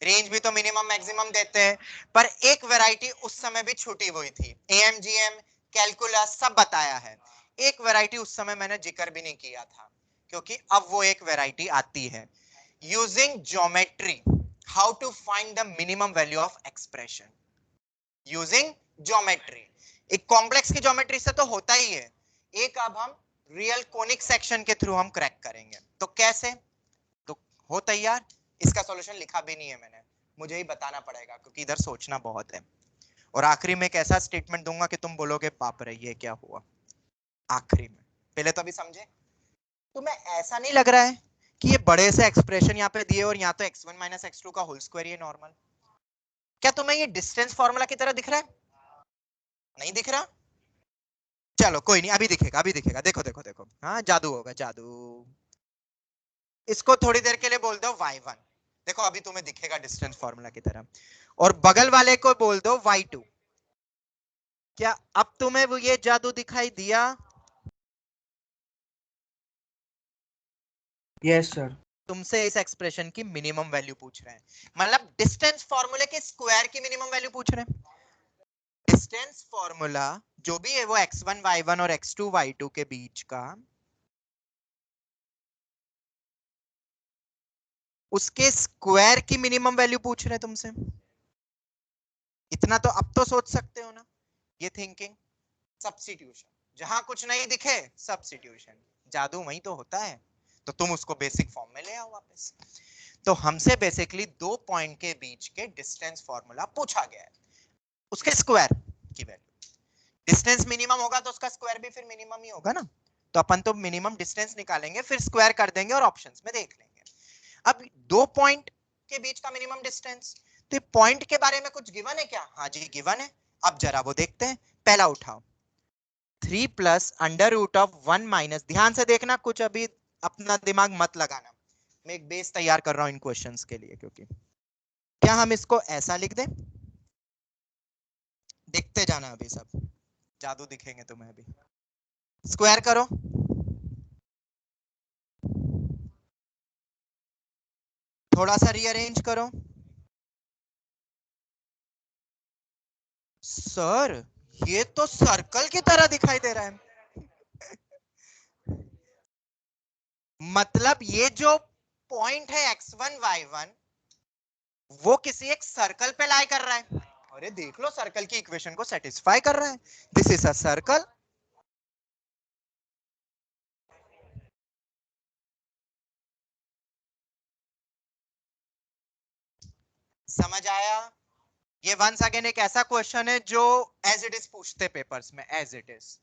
range भी तो मिनिमम मैक्सिमम देते हैं, पर एक वैरायटी उस समय भी छूटी हुई थी, एएमजीएम, कैलकुलस सब बताया है, एक वैरायटी उस समय मैंने जिक्र भी नहीं किया था, क्योंकि अब वो एक वैरायटी आती है, using geometry, how to find the minimum value of expression using geometry. एक कॉम्प्लेक्स की ज्योमेट्री से तो होता ही है, एक अब हम रियल कोनिक सेक्शन के थ्रू हम क्रैक करेंगे, तो कैसे, तो हो तैयार? इसका सॉल्यूशन लिखा भी नहीं है मैंने, मुझे ही बताना पड़ेगा क्योंकि इधर सोचना बहुत है, और आखिरी में एक ऐसा स्टेटमेंट दूंगा कि तुम बोलोगे बाप रे ये क्या हुआ, आखिरी में। पहले तो अभी समझे, तुम्हें ऐसा नहीं लग रहा है कि ये बड़े से एक्सप्रेशन यहाँ पे दिए और यहाँ तो x1 माइनस x2 का होल स्क्वायर ही नॉर्मल, क्या तुम्हें ये डिस्टेंस फॉर्मूला की तरह दिख रहा है? नहीं दिख रहा? चलो कोई नहीं, अभी दिखेगा, अभी दिखेगा, देखो देखो देखो, हाँ जादू होगा जादू। इसको थोड़ी देर के लिए बोल दो y1, देखो अभी तुम्हें दिखेगा डिस्टेंस फॉर्मूला की तरह, और बगल वाले को बोल दो y2। क्या अब तुम्हें वो ये जादू दिखाई दिया? Yes sir. तुमसे इस एक्सप्रेशन की मिनिमम वैल्यू पूछ रहे हैं, मतलब डिस्टेंस फॉर्मूले के स्क्वायर की मिनिमम वैल्यू पूछ रहे हैं। डिस्टेंस फॉर्मूला जो भी है वो x1 y1 और x2 y2 के बीच का, उसके स्क्वायर की मिनिमम वैल्यू पूछ रहे हैं तुमसे। इतना तो अब तो सोच सकते हो ना, ये थिंकिंग। सब्स्टिट्यूशन, जहां कुछ नहीं दिखे सब्स्टिट्यूशन, जादू वही तो होता है, तो तुम उसको बेसिक फॉर्म में ले आओ वापस। तो हमसे बेसिकली दो पॉइंट के बीच के डिस्टेंस फॉर्मूला पूछा गया है, उसके स्क्वायर की वैल्यू, डिस्टेंस मिनिमम होगा तो उसका स्क्वायर भी फिर मिनिमम ही होगा ना, तो अपन तो मिनिमम डिस्टेंस निकालेंगे फिर स्क्वायर कर देंगे और ऑप्शंस में देख लेंगे। अब दो पॉइंट के बीच का मिनिमम डिस्टेंस, तो पॉइंट के बारे में कुछ गिवन है क्या? हाँ जी गिवन है, अब जरा वो देखते हैं। पहला उठाओ, 3 plus under root of 1 minus, ध्यान से देखना, कुछ अभी अपना दिमाग मत लगाना, मैं एक बेस तैयार कर रहा हूं इन क्वेश्चंस के लिए, क्योंकि क्या हम इसको ऐसा लिख दें? देखते जाना अभी, सब जादू दिखेंगे तुम्हें अभी। स्क्वायर करो, थोड़ा सा रीअरेंज करो। सर ये तो सर्कल की तरह दिखाई दे रहा है, मतलब ये जो पॉइंट है x1 y1 वो किसी एक सर्कल पे लाई कर रहा है। अरे देख लो, सर्कल की इक्वेशन को सेटिस्फाई कर रहा है, दिस इज अ सर्कल। समझ आया? ये वंस अगेन एक ऐसा क्वेश्चन है जो एज इट इज पूछते पेपर्स में, एज इट इज।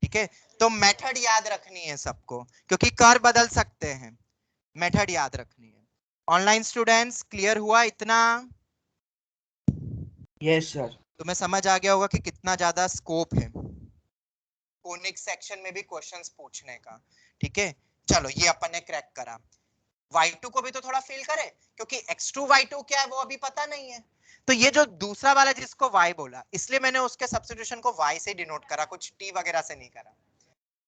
ठीक है, तो मेथड याद रखनी है सबको, क्योंकि कर बदल सकते हैं, मेथड याद रखनी है। ऑनलाइन स्टूडेंट्स क्लियर हुआ इतना? Yes sir. तुम्हें समझ आ गया होगा कि कितना ज्यादा स्कोप है कोनिक सेक्शन में भी क्वेश्चंस पूछने का। ठीक है, चलो ये अपन ने क्रैक करा। y2 को भी तो थोड़ा फील करे, क्योंकि x2 y2 क्या है वो अभी पता नहीं है। तो ये जो दूसरा वाला जिसको y बोला, इसलिए मैंने उसके सब्स्टिट्यूशन को y से डिनोट करा, कुछ t वगैरह से नहीं करा,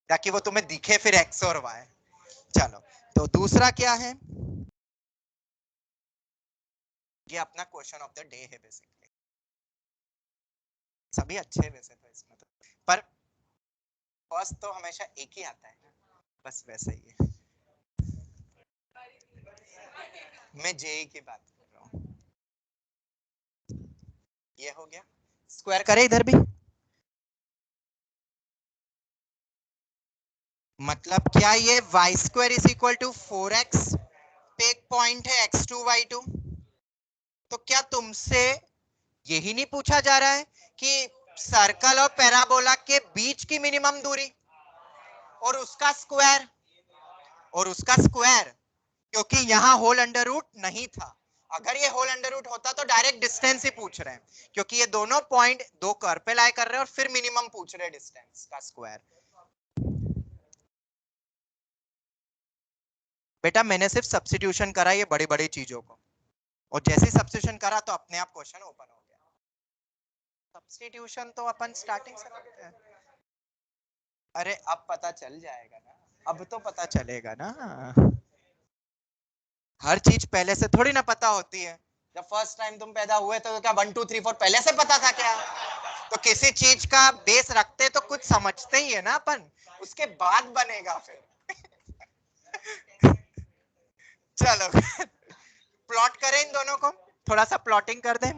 ताकि वो तुम्हें दिखे फिर x और y। चलो, तो दूसरा क्या है? ये अपना क्वेश्चन ऑफ द डे है बेसिकली। सभी अच्छे हैं वैसे तो इसमें तो, पर फर्स्ट तो हमेशा एक ही आता है ना, बस वैसे ही है। मैं जेई की बात कर रहा हूँ। ये हो गया, स्क्वायर करे इधर भी। मतलब क्या ये y square is equal to 4x पे एक पॉइंट है x2 y2? तो क्या तुमसे यही नहीं पूछा जा रहा है कि सर्कल और पैराबोला के बीच की मिनिमम दूरी और उसका स्क्वायर, और उसका स्क्वायर, क्योंकि यहां होल अंडर रूट नहीं था। अगर ये होल अंडर रूट होता तो डायरेक्ट डिस्टेंस ही पूछ रहे हैं, क्योंकि ये दोनों पॉइंट दो कर्व पे लाई कर रहे हैं और फिर मिनिमम पूछ रहे हैं डिस्टेंस का स्क्वायर। बेटा मैंने सिर्फ सब्स्टिट्यूशन करा ये बड़ी बड़ी चीजों को, और जैसे ही सब्स्टिट्यूशन करा तो अपने आप क्वेश्चन ओपन हो गया। सब्स्टिट्यूशन तो अपन स्टार्टिंग से करते हैं। अरे अब पता चल जाएगा ना, अब तो पता चलेगा ना। हर चीज पहले से थोड़ी ना पता होती है। जब फर्स्ट टाइम तुम पैदा हुए तो क्या 1 2 3 4 पहले से पता था क्या? तो किसी चीज का बेस रखते तो कुछ समझते ही है ना अपन, उसके बाद बनेगा फिर। चलो प्लॉट करें इन दोनों को, थोड़ा सा प्लॉटिंग कर दें।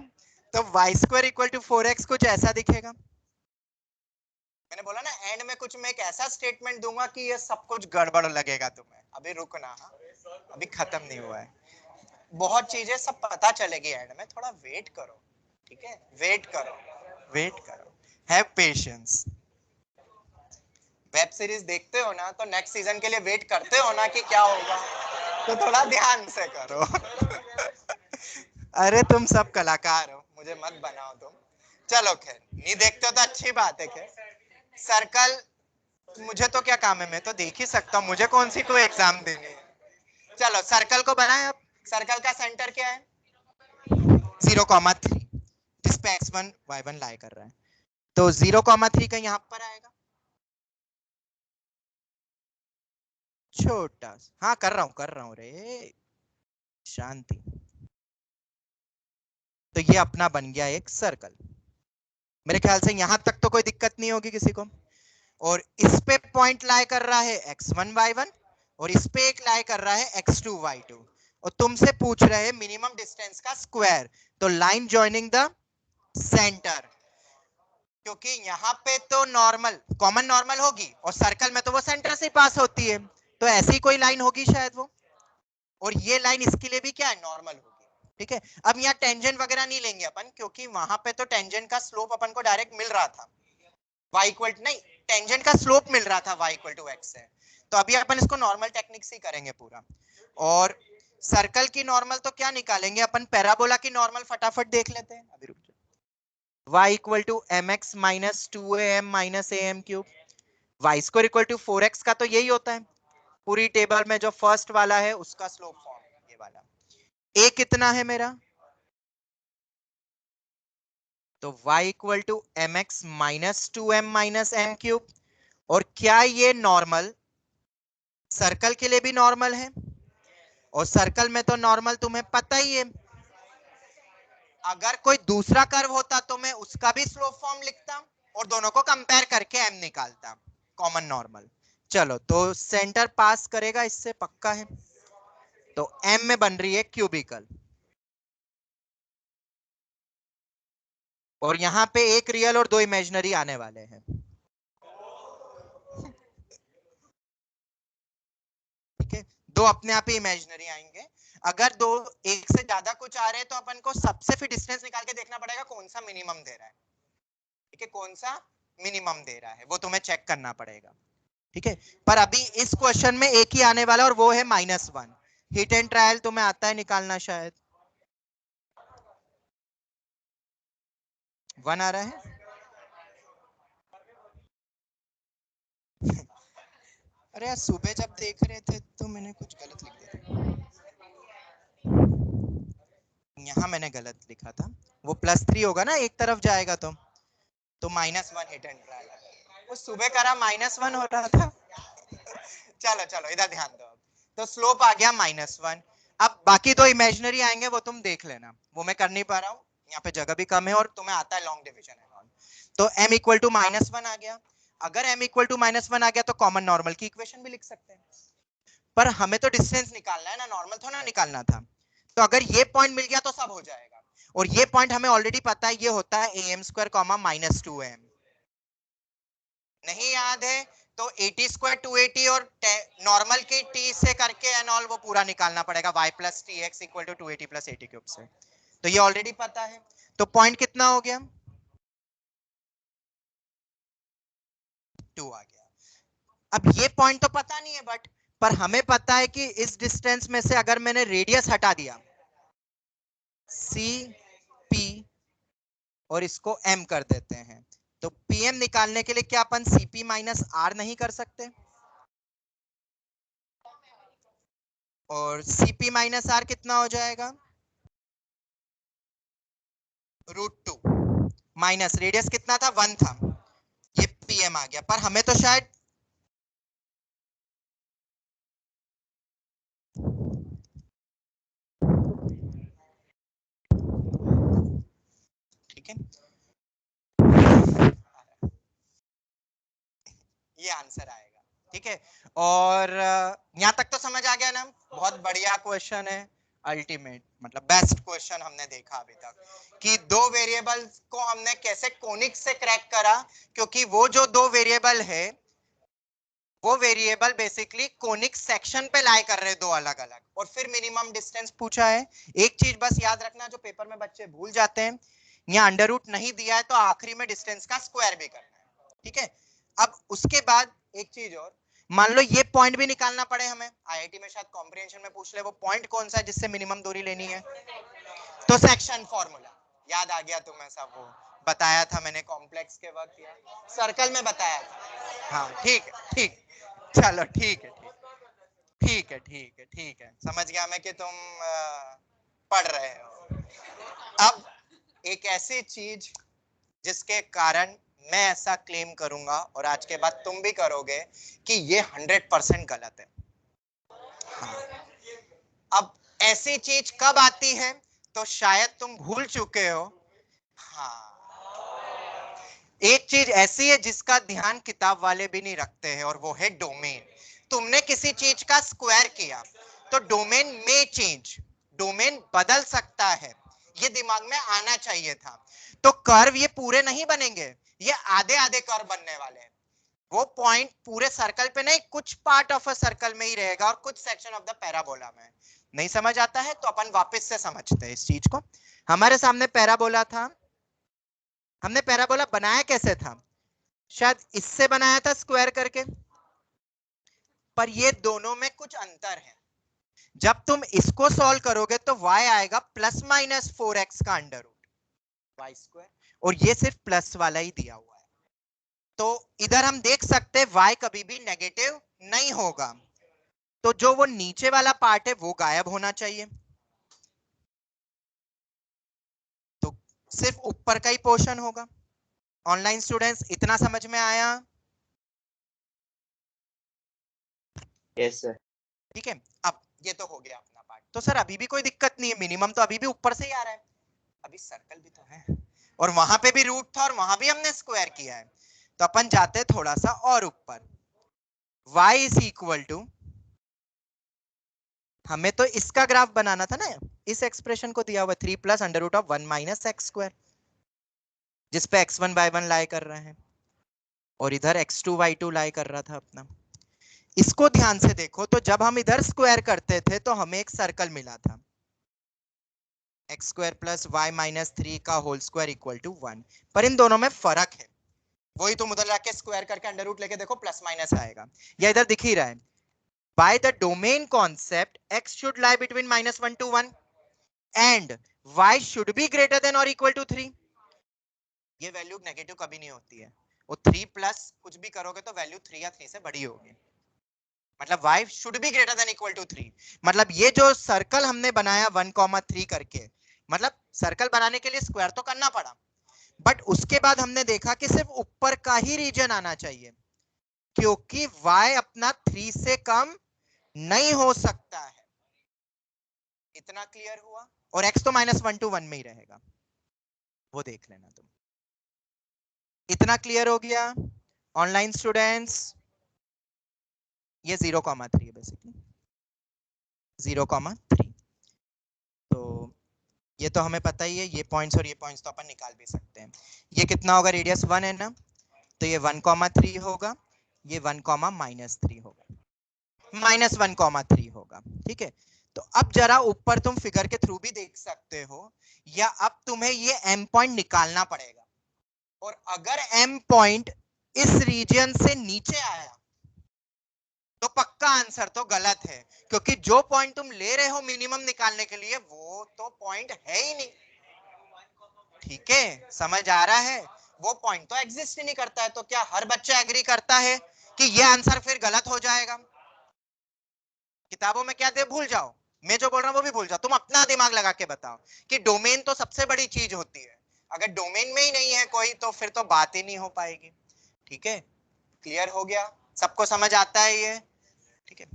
तो y square equal to 4x कुछ ऐसा दिखेगा। मैंने बोला ना एंड में कुछ मैं एक ऐसा स्टेटमेंट दूंगा कि ये सब कुछ गड़बड़ लगेगा तुम्हें। अभी रुकना, अभी खत्म नहीं हुआ है, बहुत चीजें सब पता चलेगी एंड में, थोड़ा वेट करो। ठीक है, वेट करो, वेट करो, हैव पेशेंस। वेब सीरीज देखते हो ना तो नेक्स्ट सीजन के लिए वेट करते हो ना कि क्या होगा, तो थोड़ा ध्यान से करो। अरे तुम सब कलाकार हो, मुझे मत बनाओ तुम। चलो खैर, नहीं देखते हो तो अच्छी बात है। खैर सर्कल, मुझे तो क्या काम है, मैं तो देख ही सकता हूँ, मुझे कौन सी कोई एग्जाम देनी है। चलो सर्कल को बनाए। अब सर्कल का सेंटर क्या है? 0,3, जिसपे x1 y1 लाई कर रहा है, तो 0,3 का यहाँ पर आएगा। छोटा, हाँ कर रहा हूँ रे, शांति। तो ये अपना बन गया एक सर्कल। मेरे ख्याल से यहां तक तो कोई दिक्कत नहीं होगी किसी को। और इस पे पॉइंट लाई कर रहा है x1 y1, और इस पे एक लाई कर रहा है x2 y2, और तुमसे पूछ रहे हैं मिनिमम डिस्टेंस का स्क्वायर। तो लाइन जॉइनिंग द सेंटर, क्योंकि यहाँ पे तो नॉर्मल, कॉमन नॉर्मल होगी, और सर्कल में तो वो सेंटर से पास होती है, तो ऐसी कोई लाइन होगी शायद वो, और ये लाइन इसके लिए भी क्या है, नॉर्मल होगी। ठीक है, अब यहाँ टेंजेंट वगैरह नहीं लेंगे अपन, क्योंकि वहां पे तो टेंजेंट का स्लोप अपन को डायरेक्ट मिल रहा था, y इक्वल नहीं, टेंजेंट का स्लोप मिल रहा था y इक्वल टू x है। तो अभी अपन इसको नॉर्मल टेक्निक से करेंगे पूरा। और सर्कल की नॉर्मल तो क्या निकालेंगे अपन, पैराबोला की नॉर्मल फटाफट देख लेते हैं। अभी रुक जाओ, y equal to mx minus 2am minus am cube, y square equal to 4x का तो यही होता है पूरी टेबल में, जो फर्स्ट वाला है उसका स्लोप फॉर्म, ये वाला। a कितना है मेरा, तो y equal to mx minus 2m minus m cube. और क्या ये नॉर्मल सर्कल के लिए भी नॉर्मल है, और सर्कल में तो नॉर्मल तुम्हें पता ही है। अगर कोई दूसरा कर्व होता तो मैं उसका भी स्लोप फॉर्म लिखता और दोनों को कंपेयर करके m निकालता, कॉमन नॉर्मल। चलो, तो सेंटर पास करेगा, इससे पक्का है। तो m में बन रही है क्यूबिकल, और यहां पे एक रियल और दो इमेजिनरी आने वाले हैं। ठीक है, दो अपने आप ही इमेजिनरी आएंगे। अगर दो एक से ज्यादा कुछ आ रहे हैं तो अपन को सबसे फिर डिस्टेंस निकाल के देखना पड़ेगा कौन सा मिनिमम दे रहा है। ठीक है, कौन सा मिनिमम दे रहा है वो तुम्हें चेक करना पड़ेगा। ठीक है, पर अभी इस क्वेश्चन में एक ही आने वाला और वो है -1। हिट एंड ट्रायल तुम्हें आता है निकालना शायद। 1 आ रहा है। अरे यार सुबह जब देख रहे थे तो मैंने कुछ गलत लिख दिया। यहाँ मैंने गलत लिखा था, वो +3 होगा ना, एक तरफ जाएगा तो -1 हिट एंड ट्रायल। वो सुबह करा -1 हो रहा था। चलो चलो इधर ध्यान दो। तो स्लोप आ गया -1। अब बाकी दो इमेजिनरी आएंगे वो तुम देख लेना, वो मैं कर नहीं पा रहा हूँ, यहाँ पे जगह भी कम है और तुम्हें आता है लॉन्ग डिवीजन है। तो m इक्वल टू -1 आ गया। अगर m इक्वल टू -1 आ गया तो कॉमन नॉर्मल की इक्वेशन भी लिख सकते हैं, पर हमें तो डिस्टेंस निकालना है ना, नॉर्मल थोड़ा ना निकालना था। तो अगर ये पॉइंट मिल गया तो सब हो जाएगा, और ये पॉइंट हमें ऑलरेडी पता है, ये होता है am² -2m। नहीं याद है तो 80² 280 और नॉर्मल की t से करके एंड ऑल वो पूरा निकालना पड़ेगा, y + tx = 280 + 80³ से। तो ये ऑलरेडी पता है। तो पॉइंट कितना हो गया? 2 आ गया। अब ये पॉइंट तो पता नहीं है बट पर हमें पता है कि इस डिस्टेंस में से अगर मैंने रेडियस हटा दिया सी पी और इसको m कर देते हैं, तो pm निकालने के लिए क्या अपन cp - r नहीं कर सकते? और cp - r कितना हो जाएगा? √2 माइनस रेडियस कितना था? 1 था, ये pm आ गया। पर हमें तो शायद ठीक है, ये आंसर आएगा। ठीक है, और यहां तक तो समझ आ गया ना? बहुत बढ़िया क्वेश्चन है, अल्टीमेट मतलब बेस्ट क्वेश्चन हमने देखा अभी तक कि दो वेरिएबल को हमने कैसे कोनिक से क्रैक करा, क्योंकि वो जो दो वेरिएबल है वो वेरिएबल बेसिकली कोनिक सेक्शन पे लाई कर रहे दो अलग अलग, और फिर मिनिमम डिस्टेंस पूछा है। एक चीज बस याद रखना जो पेपर में बच्चे भूल जाते हैं, यहाँ अंडर रूट नहीं दिया है तो आखिरी में डिस्टेंस का स्क्वायर भी करना है। ठीक है, अब उसके बाद एक चीज और, मान लो ये पॉइंट भी निकालना पड़े हमें, आईआईटी में शायद कॉम्प्रिहेंशन में पूछ ले वो पॉइंट कौन सा है जिससे मिनिमम दूरी लेनी है, तो सेक्शन फॉर्मूला याद आ गया तुम्हें सब, वो बताया था मैंने कॉम्प्लेक्स के वक्त, या सर्कल में बताया था। हाँ ठीक है, ठीक, चलो ठीक है, ठीक है, ठीक है, ठीक है, समझ गया मैं कि तुम पढ़ रहे हो। अब एक ऐसी चीज जिसके कारण मैं ऐसा क्लेम करूंगा और आज के बाद तुम भी करोगे कि ये 100% गलत है। हाँ। अब ऐसी चीज कब आती है तो शायद तुम भूल चुके हो। हाँ, एक चीज ऐसी है जिसका ध्यान किताब वाले भी नहीं रखते हैं और वो है डोमेन। तुमने किसी चीज का स्क्वायर किया तो डोमेन में चेंज, डोमेन बदल सकता है, ये दिमाग में आना चाहिए था। तो कर्व ये पूरे नहीं बनेंगे, ये आधे आधे कर्व बनने वाले हैं। वो पॉइंट पूरे सर्कल पे नहीं, कुछ पार्ट ऑफ अ सर्कल में ही रहेगा और कुछ सेक्शन ऑफ द पैराबोला में। नहीं समझ आता है तो अपन वापस से समझते हैं इस चीज को। हमारे सामने पैराबोला था, हमने पैराबोला बनाया कैसे था? शायद इससे बनाया था स्क्वायर करके, पर ये दोनों में कुछ अंतर है। जब तुम इसको सॉल्व करोगे तो y आएगा ±4x का √y², और ये सिर्फ प्लस वाला ही दिया हुआ है। तो इधर हम देख सकते हैं y कभी भी नेगेटिव नहीं होगा, तो जो वो नीचे वाला पार्ट है वो गायब होना चाहिए, तो सिर्फ ऊपर का ही पोर्शन होगा। ऑनलाइन स्टूडेंट्स इतना समझ में आया? Yes sir. ठीक है, अब ये तो हो गया अपना पार्ट। तो सर अभी भी कोई दिक्कत नहीं है, मिनिमम तो अभी भी ऊपर से ही आ रहा है, अभी सर्कल भी तो है और वहां पे भी रूट था और वहां भी हमने स्क्वायर किया है। तो अपन जाते हैं थोड़ा सा और ऊपर, y = हमें तो इसका ग्राफ बनाना था ना, इस एक्सप्रेशन को दिया हुआ 3 + √1 - x², जिसपे x1 y1 लाई कर रहे हैं और इधर x2 y2 लाई कर रहा था अपना। इसको ध्यान से देखो, तो जब हम इधर स्क्वायर करते थे तो हमें एक सर्कल मिला था, x square plus y minus 3 का होल स्क्वायर इक्वल टू 1। पर इन दोनों में फर्क है, वही तुम उधर जाके स्क्वायर करके अंडर रूट लेके देखो, प्लस माइनस आएगा, या इधर दिख ही रहा है। By the domain concept x should lie between -1 to 1 and y should be greater then और इक्वल टू 3। ये वैल्यू नेगेटिव कभी नहीं होती है, वो 3 प्लस कुछ भी करोगे तो वैल्यू 3 या 3 से बड़ी होगी, मतलब y should be greater than equal to 3। मतलब ये जो सर्कल हमने बनाया 1,3 करके, मतलब सर्कल बनाने के लिए स्क्वायर तो करना पड़ा, बट उसके बाद हमने देखा कि सिर्फ ऊपर का ही रीजन आना चाहिए, क्योंकि y अपना 3 से कम नहीं हो सकता है। इतना क्लियर हुआ? और x तो -1 to 1 में ही रहेगा, वो देख लेना तुम। इतना क्लियर हो गया ऑनलाइन स्टूडेंट्स? ये 0,3 है बेसिकली, 0,3। तो ये तो हमें पता ही है, ये पॉइंट्स और ये पॉइंट्स तो अपन निकाल भी सकते हैं। ये कितना होगा, रेडियस 1 है ना, तो ये 1,3 होगा, ये 1,-3 होगा, -1,3 होगा, ठीक है। तो अब जरा ऊपर तुम फिगर के थ्रू भी देख सकते हो, या अब तुम्हें ये एम पॉइंट निकालना पड़ेगा, और अगर एम पॉइंट इस रीजन से नीचे आया तो पक्का आंसर तो गलत है, क्योंकि जो पॉइंट तुम ले रहे हो मिनिमम निकालने के लिए वो तो पॉइंट है ही नहीं। ठीक है, समझ आ रहा है? वो पॉइंट तो एग्जिस्ट ही नहीं करता है, तो क्या हर बच्चा एग्री करता है कि ये आंसर फिर गलत हो जाएगा? किताबों में क्या दे भूल जाओ, मैं जो बोल रहा हूं वो भी भूल जाओ, तुम अपना दिमाग लगा के बताओ कि डोमेन तो सबसे बड़ी चीज होती है, अगर डोमेन में ही नहीं है कोई तो फिर तो बात ही नहीं हो पाएगी। ठीक है, क्लियर हो गया? सबको समझ आता है ये? ठीक है,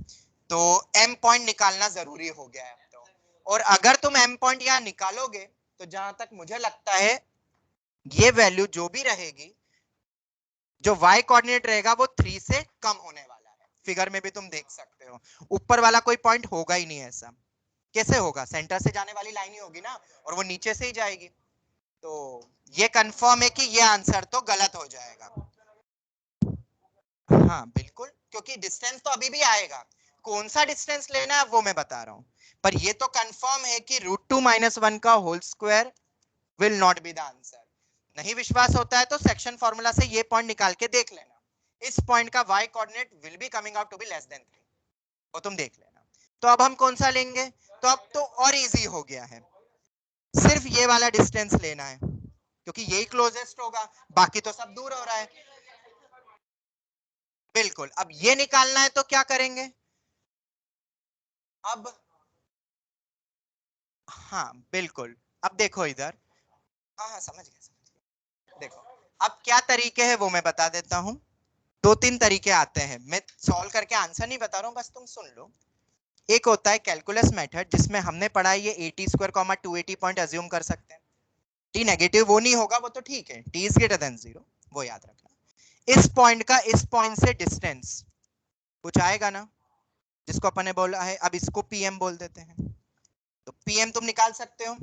तो एम पॉइंट निकालना जरूरी हो गया है तो। और अगर तुम एम पॉइंट यहां निकालोगे तो जहां तक मुझे लगता है ये वैल्यू जो भी रहेगी, जो y कोऑर्डिनेट रहेगा वो 3 से कम होने वाला है। फिगर में भी तुम देख सकते हो, ऊपर वाला कोई पॉइंट होगा ही नहीं। ऐसा कैसे होगा? सेंटर से जाने वाली लाइन ही होगी ना, और वो नीचे से ही जाएगी, तो ये कंफर्म है कि ये आंसर तो गलत हो जाएगा। हाँ बिल्कुल, क्योंकि डिस्टेंस तो अभी भी आएगा, कौन सा डिस्टेंस लेना है वो मैं बता रहा हूं, पर ये तो कंफर्म है कि √2 - 1 का whole square will not be the answer. नहीं विश्वास होता है तो सेक्शन फॉर्मूला से ये पॉइंट निकाल के देख लेना, इस पॉइंट का y coordinate will be coming out to be less than 3, वो तुम देख लेना। तो अब हम कौन सा लेंगे? तो अब तो और इजी हो गया है, सिर्फ ये वाला डिस्टेंस लेना है, क्योंकि यही क्लोजेस्ट होगा, बाकी तो सब दूर हो रहा है। बिल्कुल, अब ये निकालना है तो क्या करेंगे? अब हाँ बिल्कुल, अब देखो इधर, हाँ हाँ समझ गया। देखो अब क्या तरीके हैं वो मैं बता देता हूँ, 2-3 तरीके आते हैं, मैं सॉल्व करके आंसर नहीं बता रहा हूँ, बस तुम सुन लो। एक होता है कैलकुलस मेथड, जिसमें हमने पढ़ा है ये a² 280 पॉइंट अज्यूम कर सकते हैं, टी नेगेटिव वो नहीं होगा, वो तो ठीक है, टी इज ग्रेटर देन 0, वो याद रखना। इस पॉइंट का इस पॉइंट से डिस्टेंस कुछ आएगा ना, जिसको अपन ने बोला है, अब इसको पीएम बोल देते हैं, तो पीएम तुम निकाल सकते हो,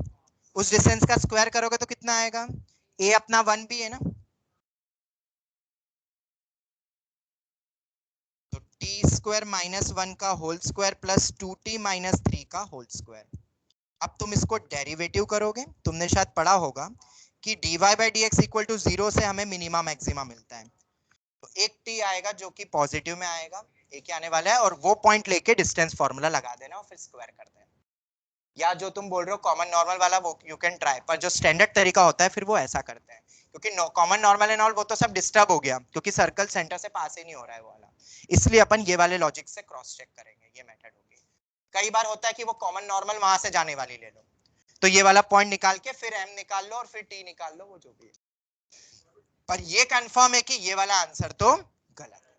उस डिस्टेंस का स्क्वायर करोगे तो कितना आएगा? ए अपना 1 भी है ना, तो t² - 1 का होल स्क्वायर प्लस 2t - 3 का होल स्क्वायर। अब तुम इसको डेरिवेटिव करोगे, तुमने शायद पढ़ा होगा कि dy/dx इक्वल टू 0 से हमें मिनिमा मैक्सिमा मिलता है, तो एक t आएगा जो कि पॉजिटिव में आएगा, एक ही आने वाला है, और वो पॉइंट लेके डिस्टेंस फॉर्मूला लगा देना और फिर स्क्वायर कर देना। या जो तुम बोल रहे हो कॉमन नॉर्मल वाला, वो यू कैन ट्राई, पर जो स्टैंडर्ड तरीका होता है फिर वो ऐसा करते हैं, क्योंकि कॉमन नॉर्मल एंड ऑल वो तो सब डिस्टर्ब हो गया, क्योंकि सर्कल सेंटर से पास ही नहीं हो रहा है वो वाला, इसलिए अपन ये वाले लॉजिक से क्रॉस चेक करेंगे, ये मेथड होगी। कई बार होता है कि वो कॉमन नॉर्मल वहां से जाने वाली ले लो, तो ये वाला पॉइंट निकाल के फिर m निकाल लो और फिर t निकाल लो, वो जो भी है, पर ये कंफर्म है कि ये वाला आंसर तो गलत है।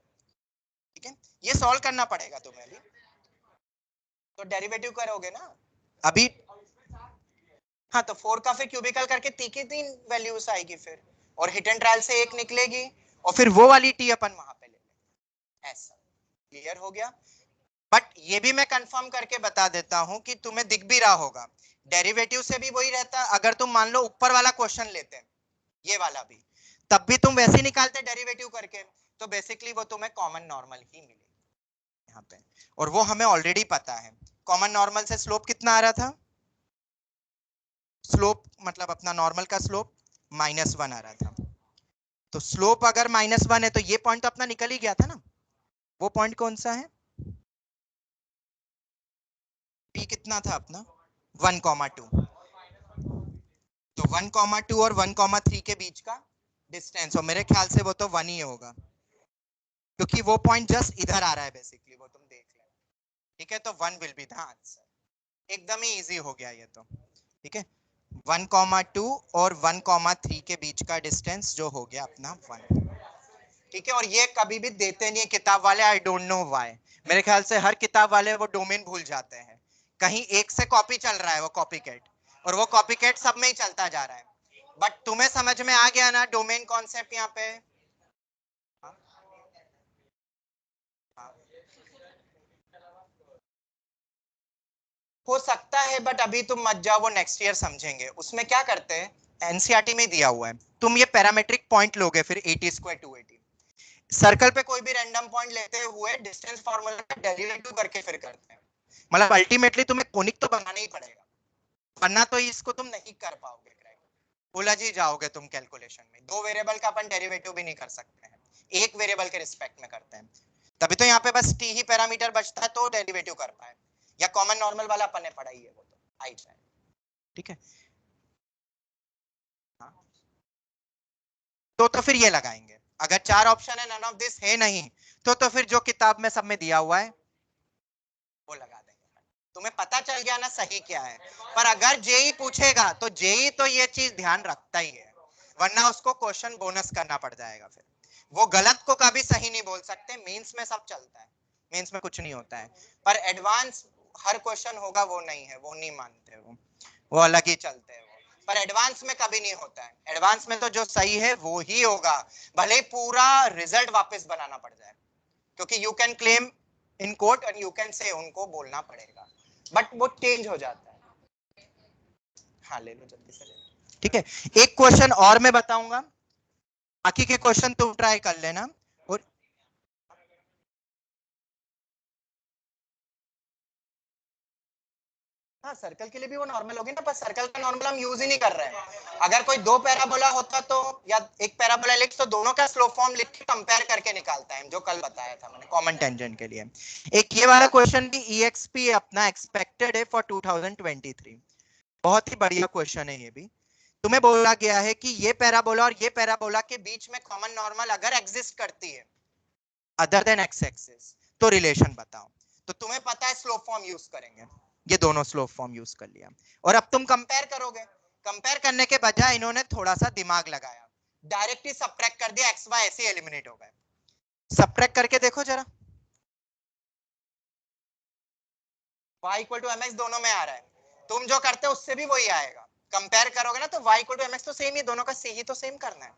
ठीक है, ये सॉल्व करना पड़ेगा तुम्हें भी, तो डेरिवेटिव करोगे ना अभी। हाँ, तो 4 का फिर क्यूबिकल करके t की 3 वैल्यूज आएगी फिर, और हिट एंड ट्रायल से एक निकलेगी, और फिर वो वाली t अपन वहां पे ले लेंगे। ऐसा क्लियर हो गया? बट ये भी मैं कंफर्म करके बता देता हूं कि तुम्हें दिख भी रहा होगा, डेरिवेटिव से भी वही रहता, अगर तुम मान लो ऊपर वाला क्वेश्चन लेते हैं, ये वाला भी, तब भी तुम वैसे ही निकालते डेरिवेटिव करके, तो बेसिकली वो तुम्हें कॉमन नॉर्मल ही मिलेगी। यहाँ पे, और वो हमें ऑलरेडी पता है। कॉमन नॉर्मल से स्लोप कितना आ रहा था? स्लोप मतलब अपना नॉर्मल का स्लोप -1 आ रहा था। तो स्लोप अगर -1 है तो ये पॉइंट तो अपना निकल ही गया था ना। वो पॉइंट कौन सा है? P कितना था अपना? 1,2। तो 1,2 और 1,3 के बीच का डिस्टेंस, और मेरे ख्याल से वो तो 1 ही होगा, क्योंकि वो पॉइंट जस्ट इधर आ रहा है बेसिकली, वो तुम देख लेना। ठीक है, तो 1 विल बी द आंसर। एकदम ही इजी हो गया ये तो। ठीक है, 1,2 और 1,3 के बीच का डिस्टेंस जो हो गया अपना 1। ठीक है, और ये कभी भी देते नहीं है किताब वाले, आई डोंट नो व्हाई। मेरे ख्याल से हर किताब वाले वो डोमेन भूल जाते हैं। कहीं एक से कॉपी चल रहा है, वो कॉपी कैट, और वो कॉपी कैट सब में ही चलता जा रहा है। बट तुम्हें समझ में आ गया ना डोमेन कॉन्सेप्ट यहाँ पे? हाँ? हाँ। हो सकता है, बट अभी तुम मत जाओ, वो नेक्स्ट ईयर समझेंगे। उसमें क्या करते हैं, एनसीईआरटी में दिया हुआ है, तुम ये पैरामेट्रिक पॉइंट लोगे, फिर 80 स्क्वायर 280 सर्कल पे कोई भी रैंडम पॉइंट लेते हुए डिस्टेंस फार्मूला का डेरिवेटिव करके फिर करते हैं। मतलब अल्टीमेटली तुम्हें कोनिक तो बनाना ही पड़ेगा, वरना तो इसको तुम नहीं कर पाओगे क्रैक, उलझ ही जाओगे तुम कैलकुलेशन में। दो वेरिएबल का अपन डेरिवेटिव भी नहीं कर सकते हैं, एक वेरिएबल के रिस्पेक्ट में करते हैं। तभी तो यहाँ पे बस टी ही पैरामीटर बचता है तो डेरिवेटिव कर पाए, या कॉमन नॉर्मल वाला अपन ने पढ़ा ही है, वो तो आ ही जाए। ठीक है, हाँ। तो फिर ये लगाएंगे, अगर 4 ऑप्शन है, नन ऑफ दिस है नहीं, तो फिर जो किताब में सब में दिया हुआ है वो लगा देंगे। तुम्हें पता चल गया ना सही क्या है। पर अगर जेई पूछेगा तो जेई तो ये चीज ध्यान रखता ही है, वरना उसको क्वेश्चन बोनस करना पड़ जाएगा। फिर वो गलत को कभी सही नहीं बोल सकते। मेंस में सब चलता है, मेंस में कुछ नहीं होता है, पर एडवांस हर क्वेश्चन होगा वो नहीं है, वो नहीं मानते, वो अलग ही चलते हैं। पर एडवांस में कभी नहीं होता है, एडवांस में तो जो सही है वो ही होगा, भले पूरा रिजल्ट वापस बनाना पड़ जाए, क्योंकि you can claim in court and you can say, उनको बोलना पड़ेगा, बट वो चेंज हो जाता है। हाँ ले लो, जल्दी से ले लो। ठीक है, एक क्वेश्चन और मैं बताऊंगा, बाकी के क्वेश्चन तुम ट्राई कर लेना। और हाँ, सर्कल के लिए भी वो नॉर्मल होगी ना, पर सर्कल का नॉर्मल हम यूज ही नहीं कर रहे हैं। अगर कोई दो पैराबोला होता तो, या एक पैराबोला लिख तो दोनों का स्लोप फॉर्म लिख के कंपेयर करके निकालता है, जो कल बताया था मैंने कॉमन टेंजेंट के लिए। एक ये वाला क्वेश्चन भी ईएक्सपी अपना एक्सपेक्टेड है फॉर 2023, बहुत ही बढ़िया क्वेश्चन है ये भी। तुम्हें बोला गया है कि ये पैराबोला और ये पैराबोला के बीच में कॉमन नॉर्मल अगर एग्जिस्ट करती है अदर देन एक्स एक्सिस, तो रिलेशन बताओ। तो तुम्हें पता है स्लोप फॉर्म यूज करेंगे, ये दोनों स्लोप फॉर्म यूज कर लिया, और अब तुम कंपेयर करोगे। कंपेयर करने के बजाय इन्होंने थोड़ा सा दिमाग लगाया, डायरेक्टली सबट्रैक्ट कर दिया, एक्स वाई ऐसे एलिमिनेट हो गए। सबट्रैक्ट करके देखो जरा, y इक्वल टू mx दोनों में आ रहा है, तुम जो करते हो उससे भी वही आएगा। कंपेयर करोगे ना तो y इक्वल टू mx तो सेम ही, दोनों का c ही तो सेम करना है,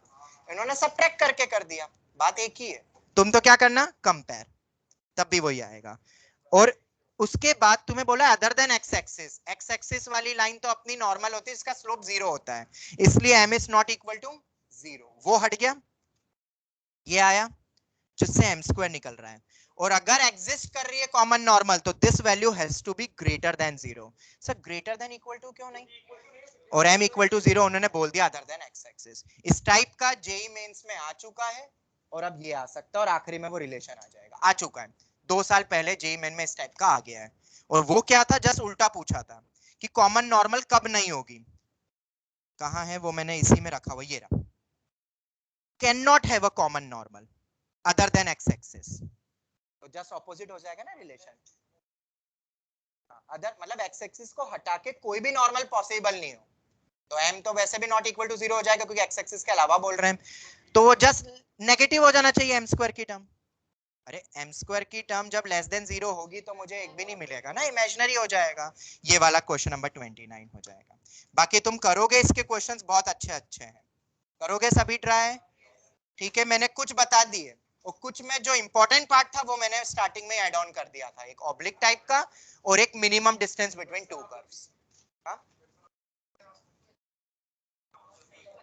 इन्होंने सबट्रैक्ट करके कर दिया, बात एक ही है। तुम तो क्या करना, कंपेयर, तब भी वही आएगा। और उसके बाद तुम्हें बोला other than x axis, x axis वाली लाइन तो अपनी नॉर्मल होती है, इसका स्लोप 0 होता है, इसलिए m is not equal to 0, वो हट गया, ये आया जिससे एम स्क्वायर निकल रहा है। और अगर एग्जिस्ट कर रही है कॉमन नॉर्मल तो this value has to be greater than 0। Sir greater than equal to क्यों नहीं, और m इक्वल टू 0 उन्होंने बोल दिया अदर देन एक्स एक्सिस। इस टाइप का जेई मेंस में आ चुका है, और अब ये आ सकता है, और आखिरी में वो रिलेशन आ जाएगा, आ चुका है 2 साल पहले जेई मेन में इस टाइप का आ गया है। और वो क्या था, जस्ट उल्टा पूछा था कि कॉमन नॉर्मल कब नहीं होगी, कहां है वो, मैंने इसी में रखा हुआ, ये रहा, can not have a common normal other than x axis, तो जस्ट ऑपोजिट हो जाएगा ना रिलेशन। अदर मतलब एक्स एक्सिस को हटा के कोई भी नॉर्मल पॉसिबल नहीं हो, तो m तो वैसे भी नॉट इक्वल टू 0 हो जाएगा, क्योंकि एक्स एक्सिस के अलावा बोल रहे हैं, तो वो जस्ट नेगेटिव हो जाना चाहिए m स्क्वायर की टर्म। अरे m स्क्वायर की टर्म जब लेस देन 0 होगी तो मुझे एक भी नहीं मिलेगा ना, इमेजिनरी हो जाएगा। ये वाला क्वेश्चन नंबर 29 हो जाएगा। बाकी तुम करोगे, इसके क्वेश्चंस बहुत अच्छे अच्छे हैं, करोगे सभी ट्राई। ठीक है, मैंने कुछ बता दिए, और कुछ में जो इंपॉर्टेंट पार्ट था वो मैंने स्टार्टिंग में ऐड ऑन कर दिया था, एक ऑब्लिक टाइप का और एक minimum distance between two curves.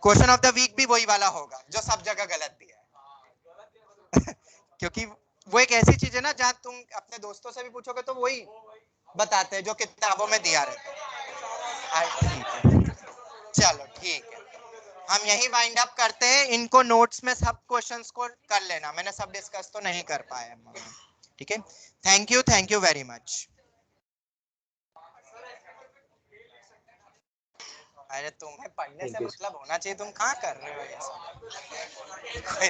Question of the week भी वही वाला होगा जो सब जगह गलत दिया है क्योंकि वो एक ऐसी चीज है ना जहाँ तुम अपने दोस्तों से भी पूछोगे तो वही बताते हैं जो किताबों में दिया रहता है। ठीक है, चलो ठीक है, हम यही वाइंड अप करते हैं। इनको नोट्स में सब क्वेश्चंस को कर लेना, मैंने सब डिस्कस तो नहीं कर पाया। ठीक है, थैंक यू वेरी मच। अरे तुम्हें पढ़ने से थैंक यू। मतलब होना चाहिए, तुम कहाँ कर रहे हो ये सब। कोई